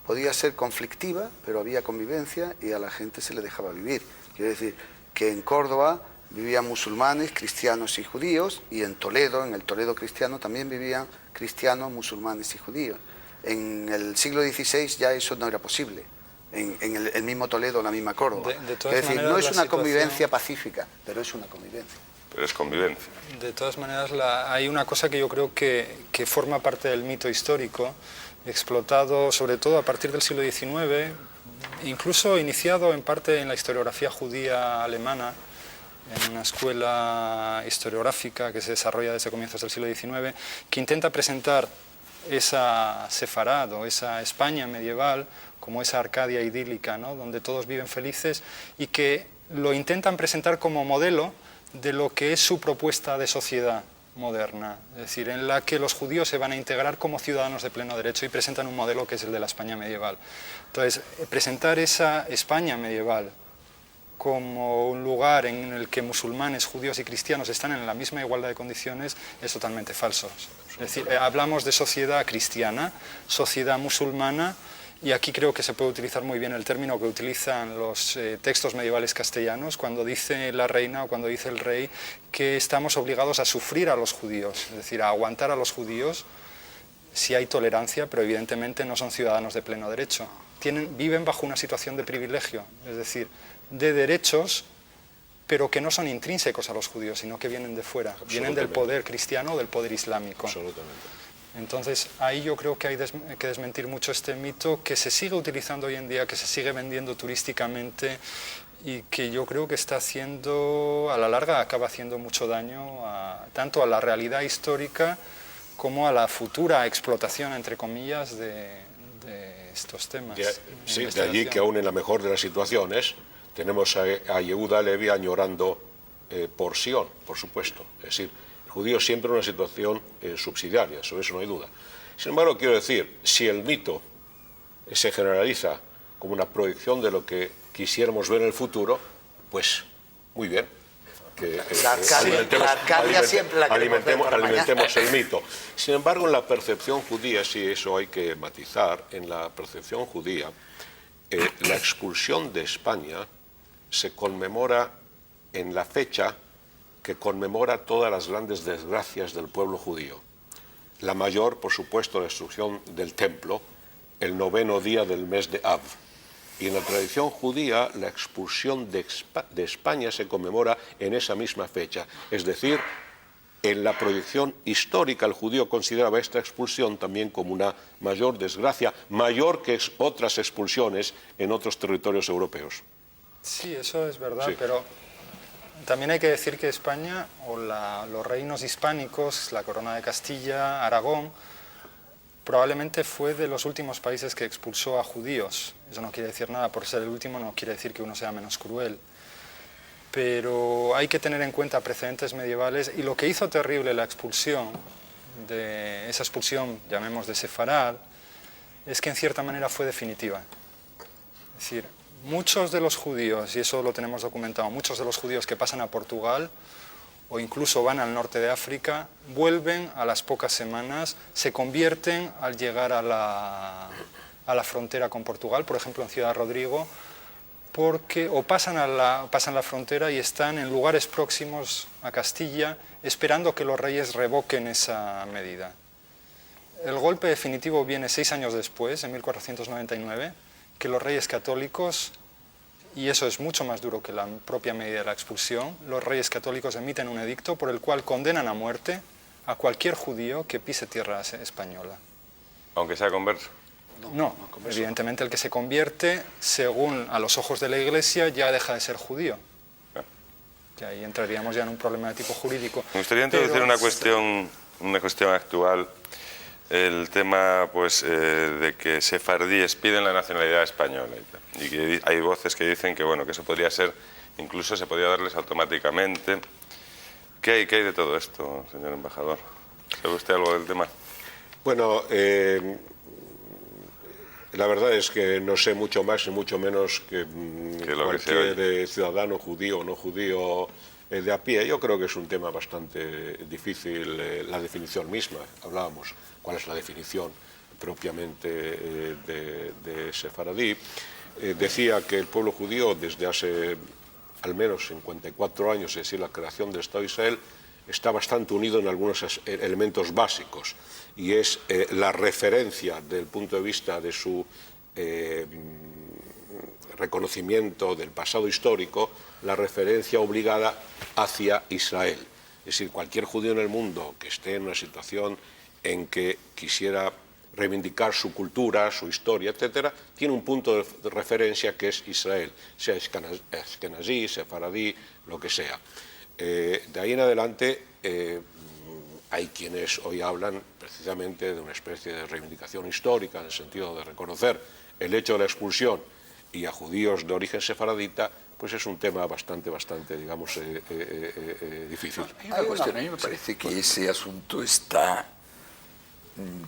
Podía ser conflictiva, pero había convivencia y a la gente se le dejaba vivir. Quiero decir que en Córdoba vivían musulmanes, cristianos y judíos, y en Toledo, en el Toledo cristiano, también vivían cristianos, musulmanes y judíos. En el siglo XVI ya eso no era posible, en el mismo Toledo, la misma Córdoba.
De todas
es decir,
maneras,
no es una
situación...
convivencia pacífica, pero es una convivencia.
Pero es convivencia.
De todas maneras, hay una cosa que yo creo que forma parte del mito histórico, explotado sobre todo a partir del siglo XIX, incluso iniciado en parte en la historiografía judía alemana, en una escuela historiográfica que se desarrolla desde comienzos del siglo XIX, que intenta presentar esa Sefarad o esa España medieval como esa Arcadia idílica, ¿no? Donde todos viven felices, y que lo intentan presentar como modelo de lo que es su propuesta de sociedad moderna, es decir, en la que los judíos se van a integrar como ciudadanos de pleno derecho, y presentan un modelo que es el de la España medieval. Entonces, presentar esa España medieval como un lugar en el que musulmanes, judíos y cristianos están en la misma igualdad de condiciones es totalmente falso. Es decir, hablamos de sociedad cristiana, sociedad musulmana, y aquí creo que se puede utilizar muy bien el término que utilizan los textos medievales castellanos cuando dice la reina o cuando dice el rey que estamos obligados a sufrir a los judíos, es decir, a aguantar a los judíos si hay tolerancia, pero evidentemente no son ciudadanos de pleno derecho. Viven bajo una situación de privilegio, es decir, de derechos, pero que no son intrínsecos a los judíos, sino que vienen de fuera, vienen del poder cristiano o del poder islámico.
Absolutamente.
Entonces, ahí yo creo que hay que desmentir mucho este mito que se sigue utilizando hoy en día, que se sigue vendiendo turísticamente y que yo creo que está haciendo, a la larga, acaba haciendo mucho daño tanto a la realidad histórica como a la futura explotación, entre comillas, de estos temas.
Sí, de allí que aún en la mejor de las situaciones tenemos a Yehuda Levi añorando por Sion, por supuesto. Es decir, el judío siempre en una situación subsidiaria, sobre eso no hay duda. Sin embargo, quiero decir, si el mito se generaliza como una proyección de lo que quisiéramos ver en el futuro, pues muy bien. Que alimentemos el mito. Sin embargo, en la percepción judía, sí, eso hay que matizar, en la percepción judía, la expulsión de España se conmemora en la fecha que conmemora todas las grandes desgracias del pueblo judío. La mayor, por supuesto, la destrucción del templo, el 9º día del mes de Av. Y en la tradición judía, la expulsión de España se conmemora en esa misma fecha. Es decir, en la proyección histórica, el judío consideraba esta expulsión también como una mayor desgracia, mayor que otras expulsiones en otros territorios europeos.
Sí, eso es verdad,
Sí.
pero también hay que decir que España, o los reinos hispánicos, la Corona de Castilla, Aragón, probablemente fue de los últimos países que expulsó a judíos. Eso no quiere decir nada, por ser el último no quiere decir que uno sea menos cruel. Pero hay que tener en cuenta precedentes medievales, y lo que hizo terrible la expulsión, esa expulsión, llamemos de Sefarad, es que en cierta manera fue definitiva. Es decir, muchos de los judíos, y eso lo tenemos documentado, muchos de los judíos que pasan a Portugal o incluso van al norte de África, vuelven a las pocas semanas, se convierten al llegar a la frontera con Portugal, por ejemplo en Ciudad Rodrigo, o pasan la frontera y están en lugares próximos a Castilla esperando que los reyes revoquen esa medida. El golpe definitivo viene 6 años después, en 1499, que los reyes católicos, y eso es mucho más duro que la propia medida de la expulsión, los reyes católicos emiten un edicto por el cual condenan a muerte a cualquier judío que pise tierra española.
Aunque sea converso.
No, evidentemente el que se convierte, según a los ojos de la Iglesia, ya deja de ser judío. Y ahí entraríamos ya en un problema de tipo jurídico.
Me gustaría introducir una cuestión actual, el tema pues, de que sefardíes piden la nacionalidad española y que hay voces que dicen que, bueno, que eso podría ser, incluso se podría darles automáticamente. ¿Qué hay de todo esto, señor embajador? ¿Sabe usted algo del tema?
Bueno, la verdad es que no sé mucho más y mucho menos que cualquier ciudadano judío o no judío de a pie. Yo creo que es un tema bastante difícil, la definición misma. Hablábamos cuál es la definición propiamente de sefaradí. Decía que el pueblo judío desde hace al menos 54 años, es decir, la creación del Estado de Israel, está bastante unido en algunos elementos básicos, y es la referencia desde el punto de vista de su reconocimiento del pasado histórico, la referencia obligada hacia Israel. Es decir, cualquier judío en el mundo que esté en una situación en que quisiera reivindicar su cultura, su historia, etcétera, tiene un punto de referencia que es Israel, sea Ashkenazí, sefaradí, lo que sea. De ahí en adelante hay quienes hoy hablan precisamente de una especie de reivindicación histórica en el sentido de reconocer el hecho de la expulsión y a judíos de origen sefaradita, pues es un tema bastante, digamos, difícil.
Hay una cuestión, a mí me parece que ese asunto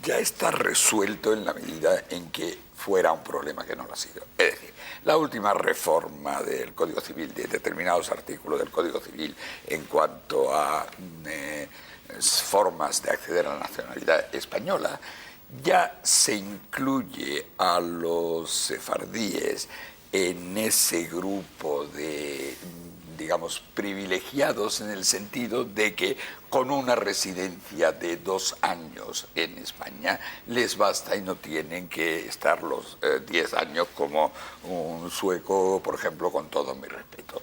ya está resuelto en la medida en que fuera un problema que no lo ha sido. Es decir, la última reforma del Código Civil, de determinados artículos del Código Civil en cuanto a formas de acceder a la nacionalidad española, ya se incluye a los sefardíes en ese grupo de, digamos, privilegiados, en el sentido de que con una residencia de 2 años en España les basta y no tienen que estar los 10 años como un sueco, por ejemplo, con todo mi respeto.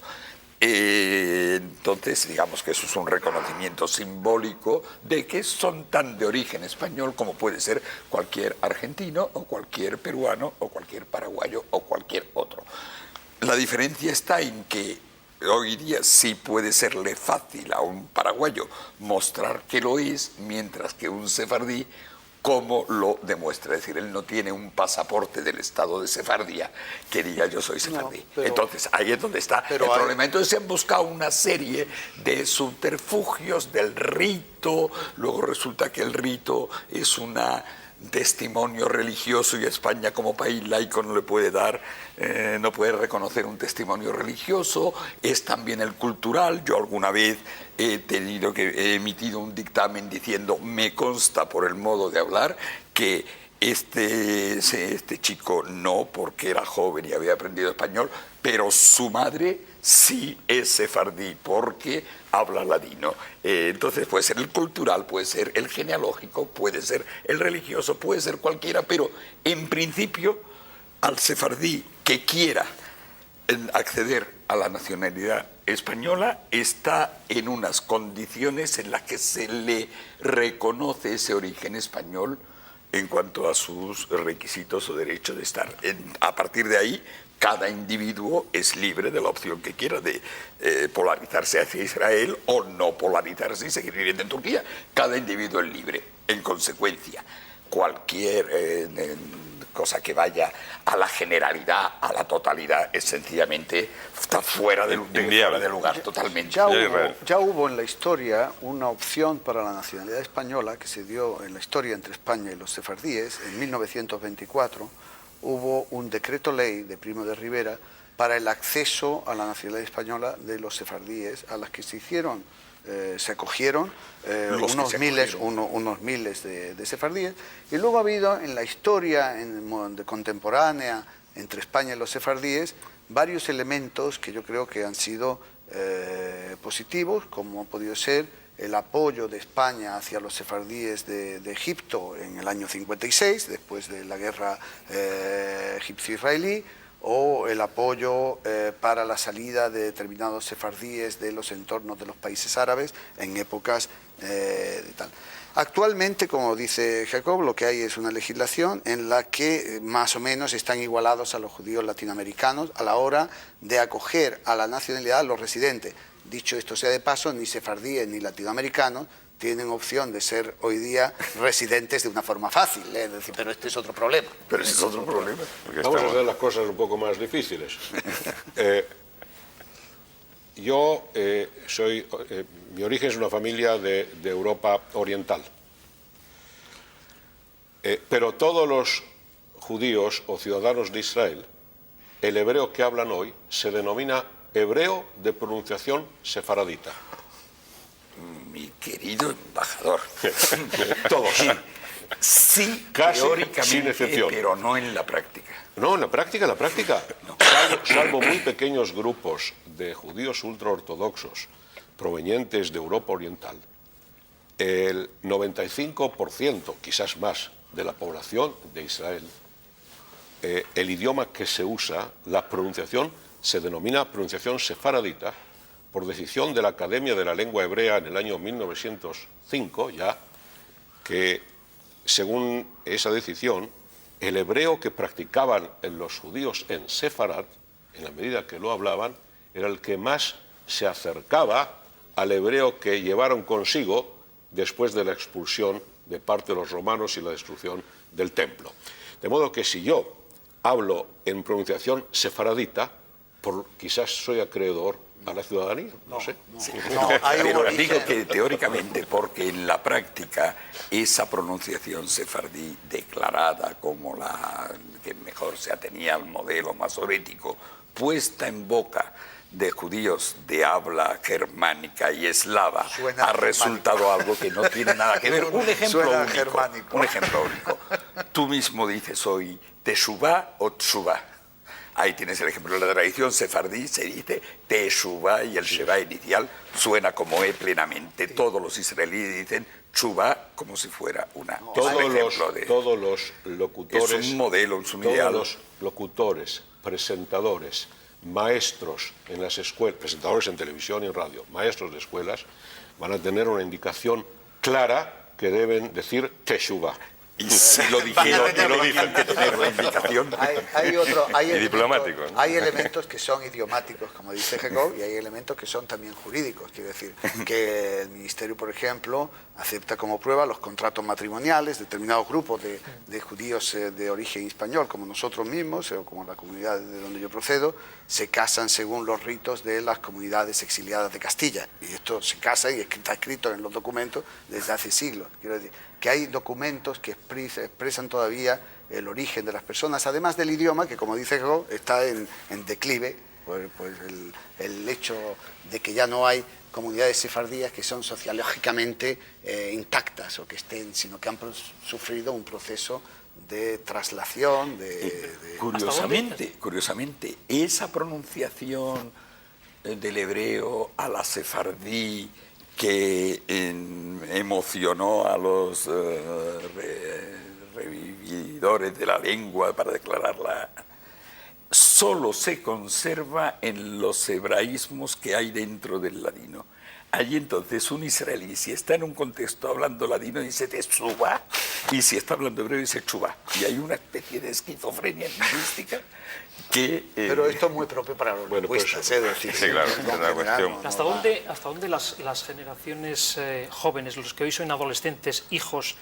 Entonces, digamos que eso es un reconocimiento simbólico de que son tan de origen español como puede ser cualquier argentino o cualquier peruano o cualquier paraguayo o cualquier otro. La diferencia está en que hoy día sí puede serle fácil a un paraguayo mostrar que lo es, mientras que un sefardí, ¿cómo lo demuestra? Es decir, él no tiene un pasaporte del estado de Sefardía que diga yo soy sefardí. No, entonces, ahí es donde está el problema. Entonces se han buscado una serie de subterfugios del rito, luego resulta que el rito es un testimonio religioso y España como país laico no le puede dar, no puede reconocer un testimonio religioso, es también el cultural. Yo alguna vez he emitido un dictamen diciendo, me consta por el modo de hablar que este chico no, porque era joven y había aprendido español, pero su madre sí es sefardí porque habla ladino. Entonces puede ser el cultural, puede ser el genealógico, puede ser el religioso, puede ser cualquiera, pero en principio al sefardí que quiera acceder a la nacionalidad española está en unas condiciones en las que se le reconoce ese origen español en cuanto a sus requisitos o derecho de estar. A partir de ahí, cada individuo es libre de la opción que quiera de polarizarse hacia Israel o no polarizarse y seguir viviendo en Turquía. Cada individuo es libre. En consecuencia, cualquier cosa que vaya a la generalidad, a la totalidad, es sencillamente está fuera de lugar totalmente.
Ya hubo en la historia una opción para la nacionalidad española que se dio en la historia entre España y los sefardíes. En 1924 hubo un decreto ley de Primo de Rivera para el acceso a la nacionalidad española de los sefardíes, a las que se acogieron unos miles de sefardíes, y luego ha habido en la historia contemporánea entre España y los sefardíes varios elementos que yo creo que han sido positivos, como ha podido ser el apoyo de España hacia los sefardíes de Egipto en el año 56, después de la guerra egipcio-israelí, o el apoyo para la salida de determinados sefardíes de los entornos de los países árabes en épocas de tal. Actualmente, como dice Jacob, lo que hay es una legislación en la que más o menos están igualados a los judíos latinoamericanos a la hora de acoger a la nacionalidad a los residentes. Dicho esto sea de paso, ni sefardíes ni latinoamericanos tienen opción de ser hoy día residentes de una forma fácil, es decir, pero este es otro problema.
Pero ese es otro problema.
Vamos a hacer las cosas un poco más difíciles. Yo mi origen es una familia de Europa Oriental. Pero todos los judíos o ciudadanos de Israel, el hebreo que hablan hoy se denomina hebreo de pronunciación sefaradita.
Mi querido embajador.
Todos.
Sí,
casi
teóricamente,
sin excepción.
Pero no en la práctica.
No, en la práctica. No. Salvo muy pequeños grupos de judíos ultraortodoxos provenientes de Europa Oriental, el 95%, quizás más, de la población de Israel, el idioma que se usa, la pronunciación, se denomina pronunciación sefaradita, por decisión de la Academia de la Lengua Hebrea en el año 1905, ya que, según esa decisión, el hebreo que practicaban los judíos en Sefarad, en la medida que lo hablaban, era el que más se acercaba al hebreo que llevaron consigo después de la expulsión de parte de los romanos y la destrucción del templo. De modo que si yo hablo en pronunciación sefaradita, quizás soy acreedor a la ciudadanía, no sé.
Pero digo que teóricamente, porque en la práctica esa pronunciación sefardí declarada como la que mejor se atenía al modelo masorético, puesta en boca de judíos de habla germánica y eslava, ha resultado algo que no tiene nada que ver. Un ejemplo único. Tú mismo dices hoy teshuvá o tshuvá. Ahí tienes el ejemplo de la tradición sefardí, se dice teshuvá y el shevá inicial suena como plenamente. Todos los israelíes dicen shuvá como si fuera una.
Todos los locutores,
es un modelo, es un ideal.
Todos los locutores, presentadores, maestros en las escuelas, presentadores en televisión y en radio, maestros de escuelas, van a tener una indicación clara que deben decir teshuvá.
Y si lo dijeron, que tener la indicación.
Hay
diplomático, ¿no?
Hay elementos que son idiomáticos, como dice Jacob, y hay elementos que son también jurídicos. Quiero decir, que el Ministerio, por ejemplo, acepta como prueba los contratos matrimoniales, determinados grupos de judíos de origen español, como nosotros mismos, o como la comunidad de donde yo procedo, se casan según los ritos de las comunidades exiliadas de Castilla. Y esto se casa y está escrito en los documentos desde hace siglos. Quiero decir, que hay documentos que expresan todavía el origen de las personas, además del idioma, que como dice Jacob, está en declive, pues el hecho de que ya no hay comunidades sefardíes que son sociológicamente intactas o que estén, sino que han sufrido un proceso de traslación,
Curiosamente, esa pronunciación del hebreo a la sefardí que emocionó a los revividores de la lengua para declararla, solo se conserva en los hebraísmos que hay dentro del ladino. Allí entonces un israelí, si está en un contexto hablando ladino, dice teshuva, y si está hablando hebreo dice chubá. Y hay una especie de esquizofrenia lingüística que...
Pero esto es muy propio para los lingüistas, es decir...
Sí, claro, es una cuestión.
¿Hasta dónde las generaciones jóvenes, los que hoy son adolescentes, hijos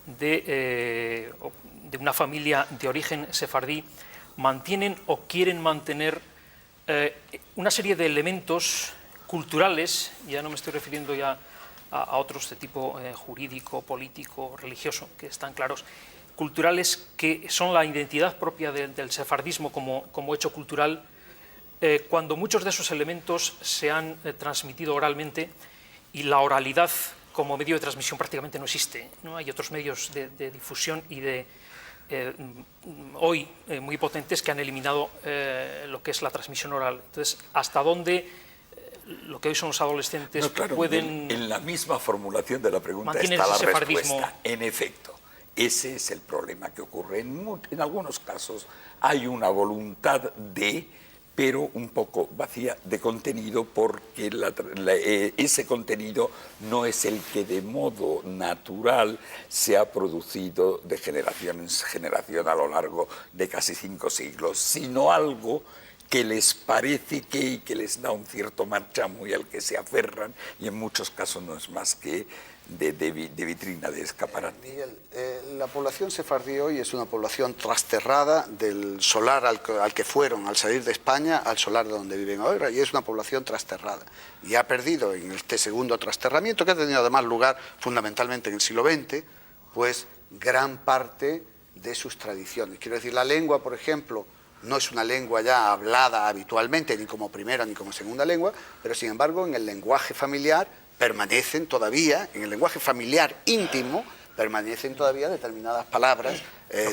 de una familia de origen sefardí, mantienen o quieren mantener una serie de elementos culturales, ya no me estoy refiriendo ya a otros de tipo jurídico, político, religioso, que están claros, culturales que son la identidad propia del sefardismo como hecho cultural, cuando muchos de esos elementos se han transmitido oralmente y la oralidad como medio de transmisión prácticamente no existe, ¿no? Hay otros medios de difusión y hoy muy potentes que han eliminado lo que es la transmisión oral. Entonces, ¿hasta dónde lo que hoy son los adolescentes pueden...
En la misma formulación de la pregunta está la respuesta. En efecto, ese es el problema que ocurre. En algunos casos hay una voluntad pero un poco vacía de contenido, porque ese contenido no es el que de modo natural se ha producido de generación en generación a lo largo de casi 5 siglos, sino algo que les parece que les da un cierto marchamo y al que se aferran, y en muchos casos no es más que de vitrina, de escaparate.
Miguel, la población sefardí hoy es una población trasterrada del solar al que fueron al salir de España al solar de donde viven ahora, y es una población trasterrada. Y ha perdido en este segundo trasterramiento, que ha tenido además lugar fundamentalmente en el siglo XX, pues gran parte de sus tradiciones. Quiero decir, la lengua, por ejemplo, no es una lengua ya hablada habitualmente, ni como primera ni como segunda lengua, pero sin embargo en el lenguaje familiar permanecen todavía, en el lenguaje familiar íntimo, permanecen todavía determinadas palabras.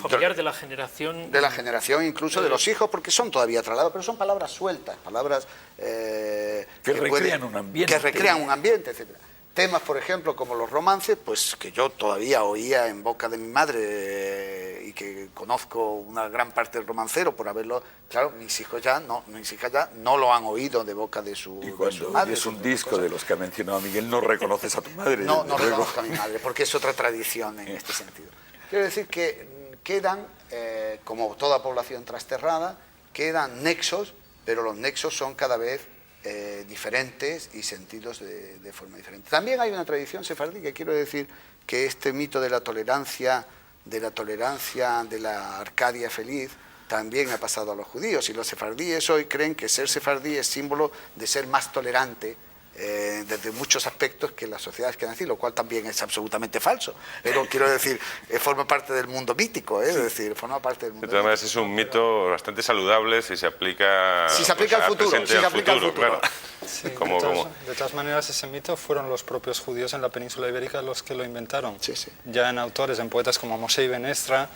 Familiar de la generación...
De la generación, incluso de los hijos, porque son todavía trasladados, pero son palabras sueltas, palabras...
que recrean un ambiente.
Que recrean un ambiente, etcétera. Temas, por ejemplo, como los romances, pues que yo todavía oía en boca de mi madre y que conozco una gran parte del romancero por haberlo... Claro, mis hijas ya no lo han oído de boca de su madre.
Y cuando oyes un disco de los que ha mencionado Miguel, no reconoces a tu madre.
No reconozco a mi madre, porque es otra tradición en este sentido. Quiero decir que quedan, como toda población trasterrada, quedan nexos, pero los nexos son cada vez... diferentes y sentidos de forma diferente. También hay una tradición sefardí que quiero decir que este mito de la tolerancia, de la Arcadia feliz, también ha pasado a los judíos, y los sefardíes hoy creen que ser sefardí es símbolo de ser más tolerante desde muchos aspectos que las sociedades que han nacido, lo cual también es absolutamente falso, pero quiero decir, forma parte del mundo mítico, es decir, forma parte del mundo.
De todas maneras es un mito bastante saludable si se aplica,
al futuro,
claro.
Sí, de todas maneras, ese mito fueron los propios judíos en la península ibérica los que lo inventaron.
Sí, sí.
Ya en autores, en poetas como Moshe Ibn Esdra,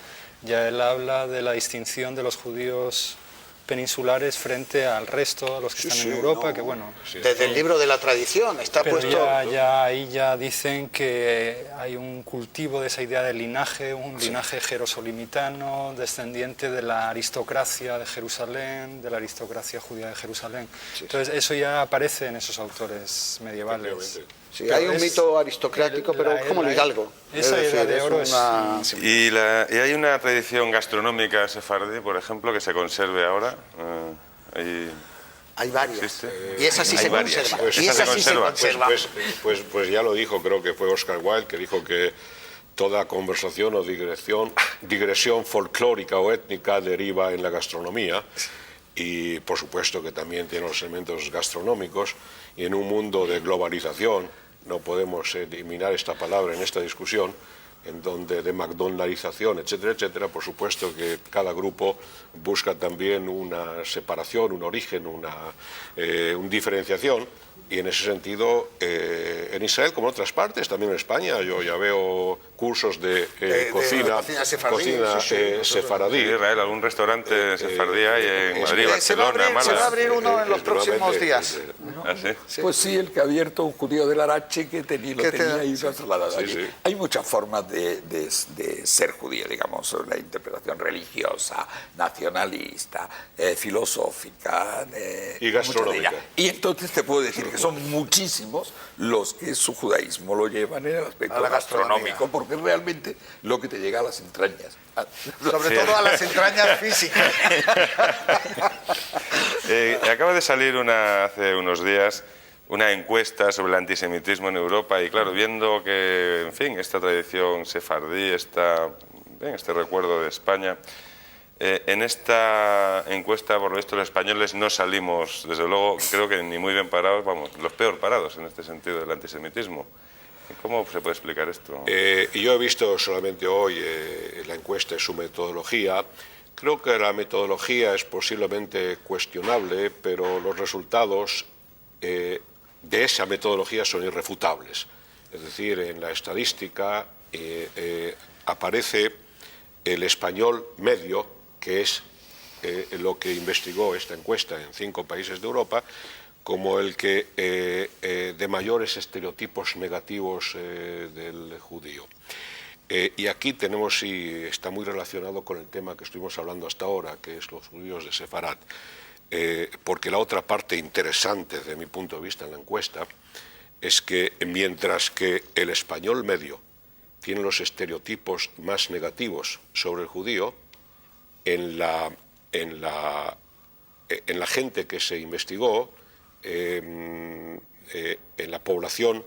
ya él habla de la distinción de los judíos peninsulares frente al resto, a los que están en Europa, que bueno...
Desde el libro de la tradición está
pero
puesto...
ahí ya dicen que hay un cultivo de esa idea de linaje, un linaje jerosolimitano, descendiente de la aristocracia de Jerusalén, de la aristocracia judía de Jerusalén. Entonces eso ya aparece en esos autores medievales.
Sí, hay un mito aristocrático, pero es como el Hidalgo.
Esa idea de oro es una...
¿Y hay una tradición gastronómica sefardí, por ejemplo, que se conserve ahora?
Hay varias.
¿Existe?
Y esa sí se conserva.
Pues ya lo dijo, creo que fue Oscar Wilde, que dijo que toda conversación o digresión folclórica o étnica deriva en la gastronomía, y por supuesto que también tiene los elementos gastronómicos, y en un mundo de globalización no podemos eliminar esta palabra en esta discusión, en donde de McDonaldización, etcétera, etcétera, por supuesto que cada grupo busca también una separación, un origen, una diferenciación, y en ese sentido, en Israel como en otras partes, también en España, yo ya veo cursos de cocina sefaradí.
En Israel, algún restaurante sefardí hay en Madrid, Barcelona, Málaga.
Se va a abrir uno en los próximos días.
¿Ah, sí?
Sí.
Pues sí, el que ha abierto un judío del Arache que lo tenía ahí trasladado allí.
sí.
Hay muchas formas de ser judío, digamos, la interpretación religiosa, nacionalista, filosófica,
y gastronómica.
Y entonces te puedo decir que son muchísimos los que su judaísmo lo llevan en el aspecto
A la gastronomía.
gastronómico, porque es realmente lo que te llega a las entrañas.
Sobre todo a las entrañas físicas.
Acaba de salir hace unos días una encuesta sobre el antisemitismo en Europa y claro, viendo que, en fin, esta tradición sefardí, este recuerdo de España, en esta encuesta, por lo visto, los españoles no salimos, desde luego, creo que ni muy bien parados, vamos, los peor parados en este sentido del antisemitismo. ¿Cómo se puede explicar esto?
Yo he visto solamente hoy la encuesta y su metodología. Creo que la metodología es posiblemente cuestionable, pero los resultados de esa metodología son irrefutables. Es decir, en la estadística aparece el español medio, que es lo que investigó esta encuesta en 5 países de Europa, como el que de mayores estereotipos negativos del judío. Y aquí tenemos, y está muy relacionado con el tema que estuvimos hablando hasta ahora, que es los judíos de Sefarad, porque la otra parte interesante, desde mi punto de vista en la encuesta, es que mientras que el español medio tiene los estereotipos más negativos sobre el judío, en la gente que se investigó, en la población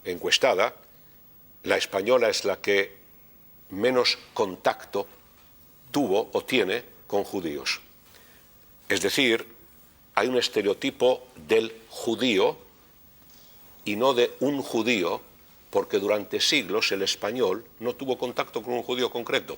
encuestada, la española es la que menos contacto tuvo o tiene con judíos. Es decir, hay un estereotipo del judío y no de un judío, porque durante siglos el español no tuvo contacto con un judío concreto.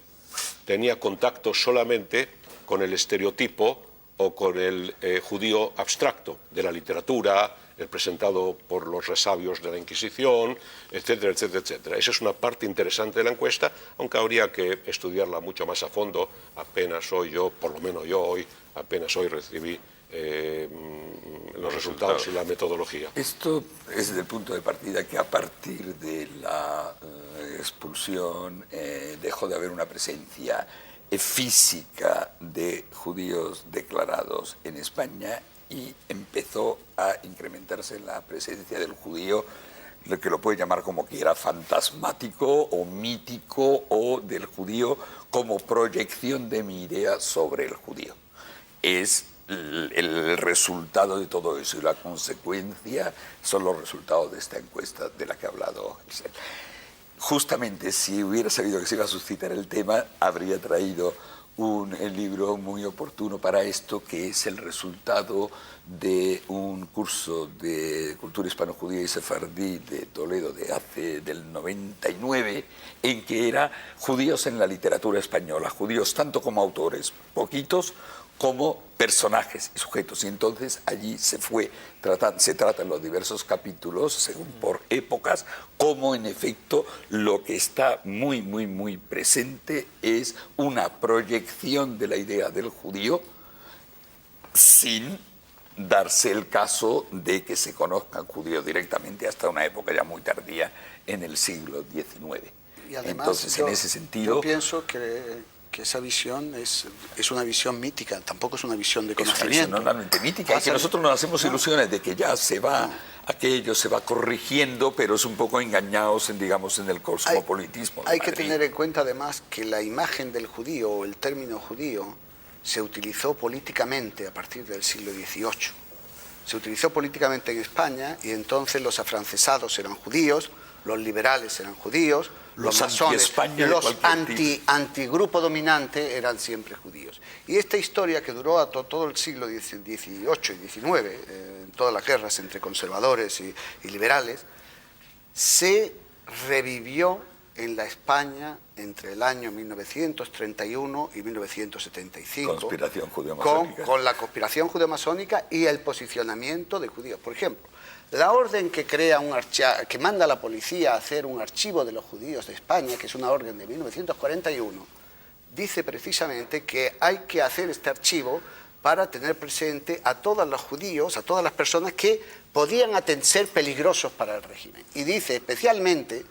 Tenía contacto solamente con el estereotipo o con el judío abstracto de la literatura, presentado por los resabios de la Inquisición, etcétera, etcétera, etcétera. Esa es una parte interesante de la encuesta, aunque habría que estudiarla mucho más a fondo. Apenas hoy yo, por lo menos yo hoy, apenas hoy recibí los resultados y la metodología.
Esto es desde el punto de partida que a partir de la expulsión dejó de haber una presencia física de judíos declarados en España y empezó a incrementarse la presencia del judío, lo que lo puede llamar como quiera, fantasmático o mítico, o del judío como proyección de mi idea sobre el judío. Es el resultado de todo eso y la consecuencia son los resultados de esta encuesta de la que ha hablado Giselle. Justamente si hubiera sabido que se iba a suscitar el tema, habría traído el libro muy oportuno para esto, que es el resultado de un curso de cultura hispano-judía y sefardí de Toledo del 99, en que era judíos en la literatura española, judíos tanto como autores, poquitos, como personajes y sujetos. Y entonces allí se tratan los diversos capítulos, según por épocas, como en efecto lo que está muy, muy, muy presente es una proyección de la idea del judío sin darse el caso de que se conozcan judíos directamente hasta una época ya muy tardía en el siglo XIX.
Y además,
entonces, en ese sentido,
yo pienso que esa visión es una visión mítica, tampoco es una visión de conocimiento.
Es una visión normalmente mítica, y que nosotros nos hacemos ilusiones de que ya se va, aquello se va corrigiendo, pero es un poco engañados en el cosmopolitismo.
Hay que tener en cuenta además que la imagen del judío o el término judío se utilizó políticamente a partir del siglo XVIII. Se utilizó políticamente en España y entonces los afrancesados eran judíos, los liberales eran judíos, los masones, los antigrupo dominante eran siempre judíos. Y esta historia que duró a todo el siglo XVIII y XIX, en todas las guerras entre conservadores y liberales, se revivió en la España entre el año 1931 y 1975.
Conspiración judeo-masónica.
Con la conspiración judeo-masónica y el posicionamiento de judíos. Por ejemplo, la orden que que manda a la policía a hacer un archivo de los judíos de España, que es una orden de 1941, dice precisamente que hay que hacer este archivo para tener presente a todos los judíos, a todas las personas que podían ser peligrosos para el régimen. Y dice especialmente,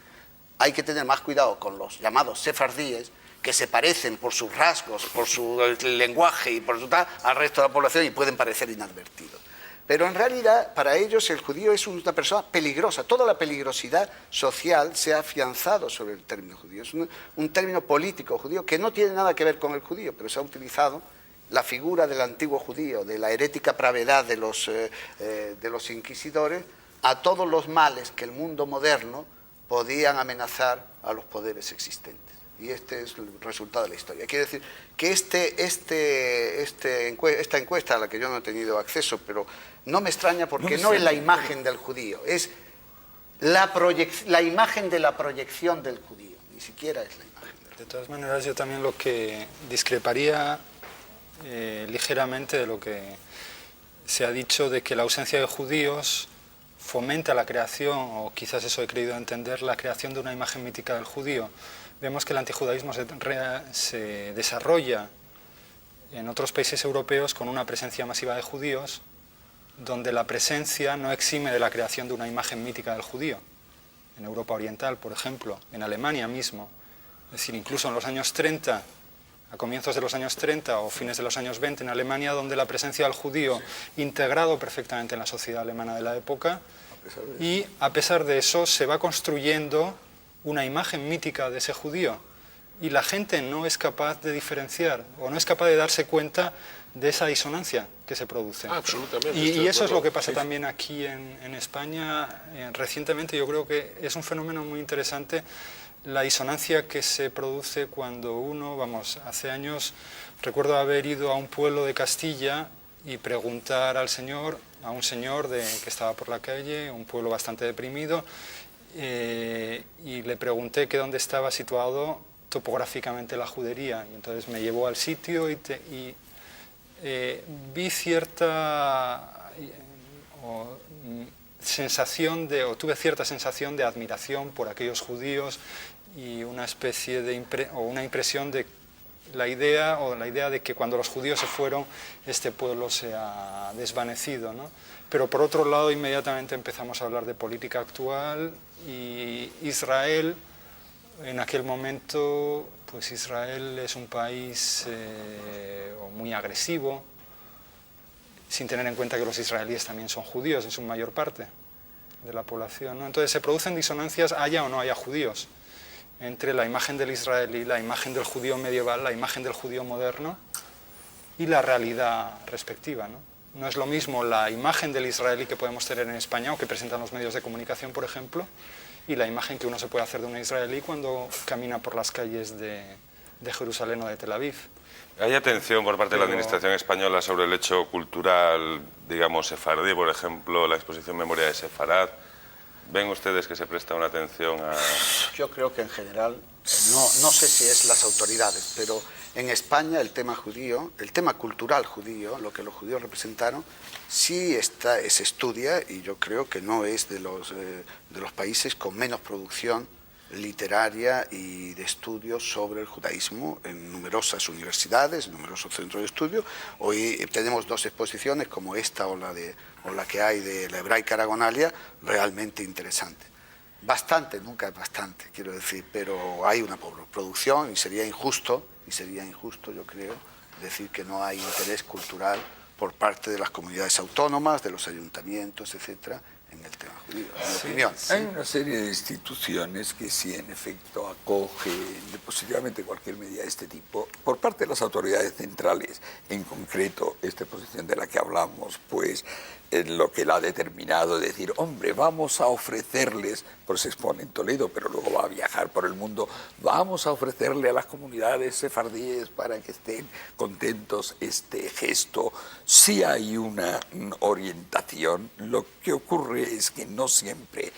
hay que tener más cuidado con los llamados sefardíes, que se parecen por sus rasgos, por su lenguaje y por su tal, al resto de la población y pueden parecer inadvertidos. Pero en realidad, para ellos, el judío es una persona peligrosa. Toda la peligrosidad social se ha afianzado sobre el término judío. Es un término político judío que no tiene nada que ver con el judío, pero se ha utilizado la figura del antiguo judío, de la herética pravedad de los inquisidores, a todos los males que el mundo moderno podían amenazar a los poderes existentes. Y este es el resultado de la historia. Quiere decir que esta encuesta, a la que yo no he tenido acceso, pero no me extraña porque no es la imagen del judío, es la imagen de la proyección del judío, ni siquiera es la imagen.
De todas maneras, yo también lo que discreparía ligeramente de lo que se ha dicho de que la ausencia de judíos fomenta la creación, o quizás eso he creído entender, la creación de una imagen mítica del judío. Vemos que el antijudaísmo se desarrolla en otros países europeos con una presencia masiva de judíos, donde la presencia no exime de la creación de una imagen mítica del judío. En Europa Oriental, por ejemplo, en Alemania mismo. Es decir, incluso en los años 30, a comienzos de los años 30 o fines de los años 20, en Alemania, donde la presencia del judío integrado perfectamente en la sociedad alemana de la época, y a pesar de eso se va construyendo una imagen mítica de ese judío, y la gente no es capaz de diferenciar o no es capaz de darse cuenta de esa disonancia que se produce.
Absolutamente.
Y eso es lo que pasa también aquí en España. Recientemente yo creo que es un fenómeno muy interesante la disonancia que se produce cuando uno, hace años recuerdo haber ido a un pueblo de Castilla y preguntar a un señor que estaba por la calle, un pueblo bastante deprimido, y le pregunté que dónde estaba situado topográficamente la judería, y entonces me llevó al sitio y vi cierta tuve cierta sensación de admiración por aquellos judíos y una especie de una impresión de la idea de que cuando los judíos se fueron este pueblo se ha desvanecido, ¿no? Pero por otro lado inmediatamente empezamos a hablar de política actual y Israel. En aquel momento, pues Israel es un país muy agresivo, sin tener en cuenta que los israelíes también son judíos en su mayor parte de la población, ¿no? Entonces se producen disonancias, haya o no haya judíos, entre la imagen del israelí, la imagen del judío medieval, la imagen del judío moderno y la realidad respectiva, ¿no? No es lo mismo la imagen del israelí que podemos tener en España o que presentan los medios de comunicación, por ejemplo, y la imagen que uno se puede hacer de un israelí cuando camina por las calles de Jerusalén o de Tel Aviv.
¿Hay atención por parte de la Administración española sobre el hecho cultural, digamos, sefardí, por ejemplo, la exposición Memoria de Sefarad? ¿Ven ustedes que se presta una atención a...?
Yo creo que en general, no sé si es las autoridades, pero en España el tema judío, el tema cultural judío, lo que los judíos representaron, sí se estudia, y yo creo que no es de los países con menos producción literaria y de estudios sobre el judaísmo en numerosas universidades, en numerosos centros de estudio. Hoy tenemos dos exposiciones como esta o la que hay de la hebraica aragonalia, realmente interesante. Bastante, nunca es bastante, quiero decir, pero hay una producción y sería injusto, yo creo, decir que no hay interés cultural por parte de las comunidades autónomas, de los ayuntamientos, etcétera, en el tema judío, en mi opinión.
Hay una serie de instituciones que sí, en efecto, acogen positivamente cualquier medida de este tipo. Por parte de las autoridades centrales, en concreto, esta posición de la que hablamos, pues lo que la ha determinado decir, hombre, vamos a ofrecerles, pues se expone en Toledo, pero luego va a viajar por el mundo, vamos a ofrecerle a las comunidades sefardíes para que estén contentos este gesto. Sí hay una orientación, lo que ocurre es que no siempre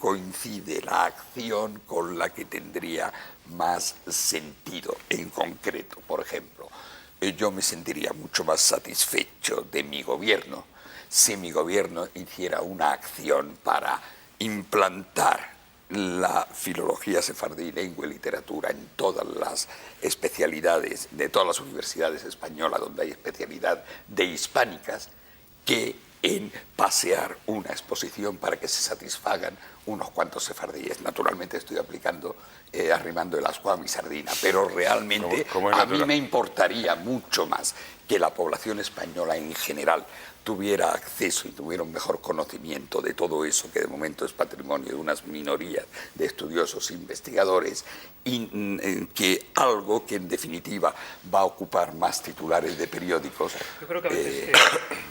coincide la acción con la que tendría más sentido en concreto. Por ejemplo, yo me sentiría mucho más satisfecho de mi gobierno si mi gobierno hiciera una acción para implantar la filología sefardí, lengua y literatura en todas las especialidades de todas las universidades españolas donde hay especialidad de hispánicas, que en pasear una exposición para que se satisfagan unos cuantos sefardíes. Naturalmente estoy aplicando, arrimando el ascua a mi sardina, pero realmente a mí me importaría mucho más que la población española en general tuviera acceso y tuviera un mejor conocimiento de todo eso que de momento es patrimonio de unas minorías de estudiosos e investigadores, y que algo que en definitiva va a ocupar más titulares de periódicos.
Yo creo que a veces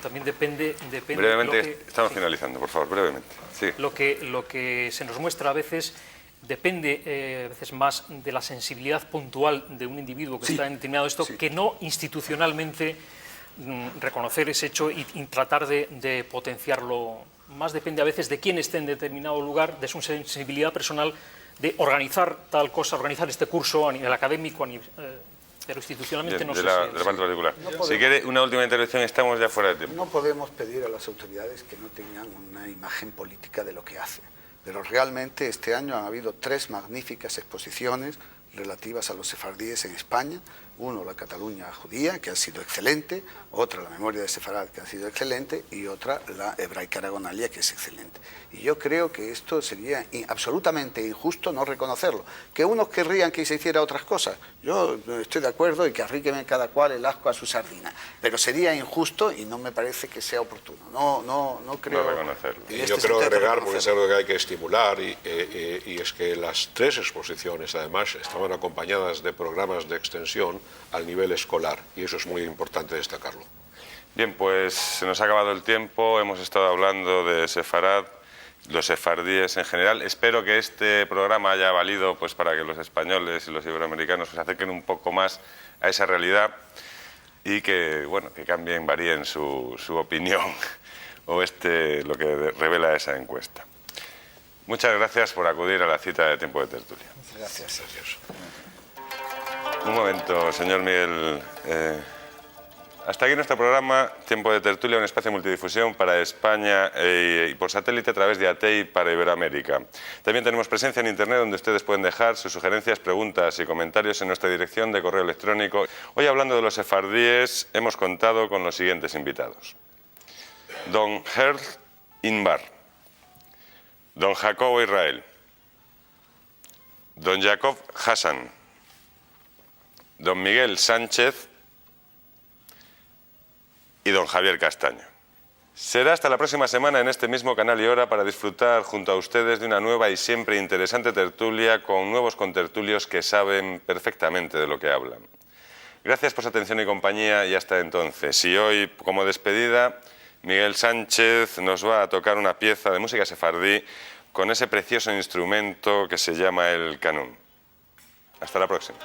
también depende
brevemente, estamos finalizando, por favor, brevemente. Sí.
Lo que se nos muestra a veces depende a veces más de la sensibilidad puntual de un individuo que está en determinado esto, que no institucionalmente reconocer ese hecho y tratar de potenciarlo. Más depende a veces de quién esté en determinado lugar, de su sensibilidad personal, de organizar tal cosa, organizar este curso a nivel académico, pero institucionalmente no sé
de la parte particular. Si quiere una última intervención, estamos ya fuera de tiempo.
No podemos pedir a las autoridades que no tengan una imagen política de lo que hacen, pero realmente este año han habido 3 magníficas exposiciones relativas a los sefardíes en España. Uno, la Cataluña judía, que ha sido excelente; otra, la memoria de Sefarad, que ha sido excelente; y otra, la hebraica aragonalia, que es excelente. Y yo creo que esto sería absolutamente injusto no reconocerlo. Que unos querrían que se hiciera otras cosas, yo estoy de acuerdo, y que arriquen cada cual el asco a su sardina, pero sería injusto y no me parece que sea oportuno. No creo...
No reconocerlo.
Y yo quiero agregar, porque es algo que hay que estimular, y es que las 3 exposiciones además estaban acompañadas de programas de extensión al nivel escolar, y eso es muy importante destacarlo.
Bien, pues se nos ha acabado el tiempo, hemos estado hablando de Sefarad, los sefardíes en general. Espero que este programa haya valido pues para que los españoles y los iberoamericanos se acerquen un poco más a esa realidad y que, bueno, que cambien, varíen su opinión o lo que revela esa encuesta. Muchas gracias por acudir a la cita de Tiempo de Tertulia.
Gracias.
Un momento, señor Miguel. Hasta aquí nuestro programa Tiempo de Tertulia, un espacio de multidifusión para España y por satélite a través de ATEI para Iberoamérica. También tenemos presencia en Internet, donde ustedes pueden dejar sus sugerencias, preguntas y comentarios en nuestra dirección de correo electrónico. Hoy, hablando de los sefardíes, hemos contado con los siguientes invitados: don Herl Inbar, don Jacobo Israel, don Jacob Hassan, don Miguel Sánchez y don Javier Castaño. Será hasta la próxima semana en este mismo canal y hora para disfrutar junto a ustedes de una nueva y siempre interesante tertulia con nuevos contertulios que saben perfectamente de lo que hablan. Gracias por su atención y compañía, y hasta entonces. Y hoy, como despedida, Miguel Sánchez nos va a tocar una pieza de música sefardí con ese precioso instrumento que se llama el canún. Hasta la próxima.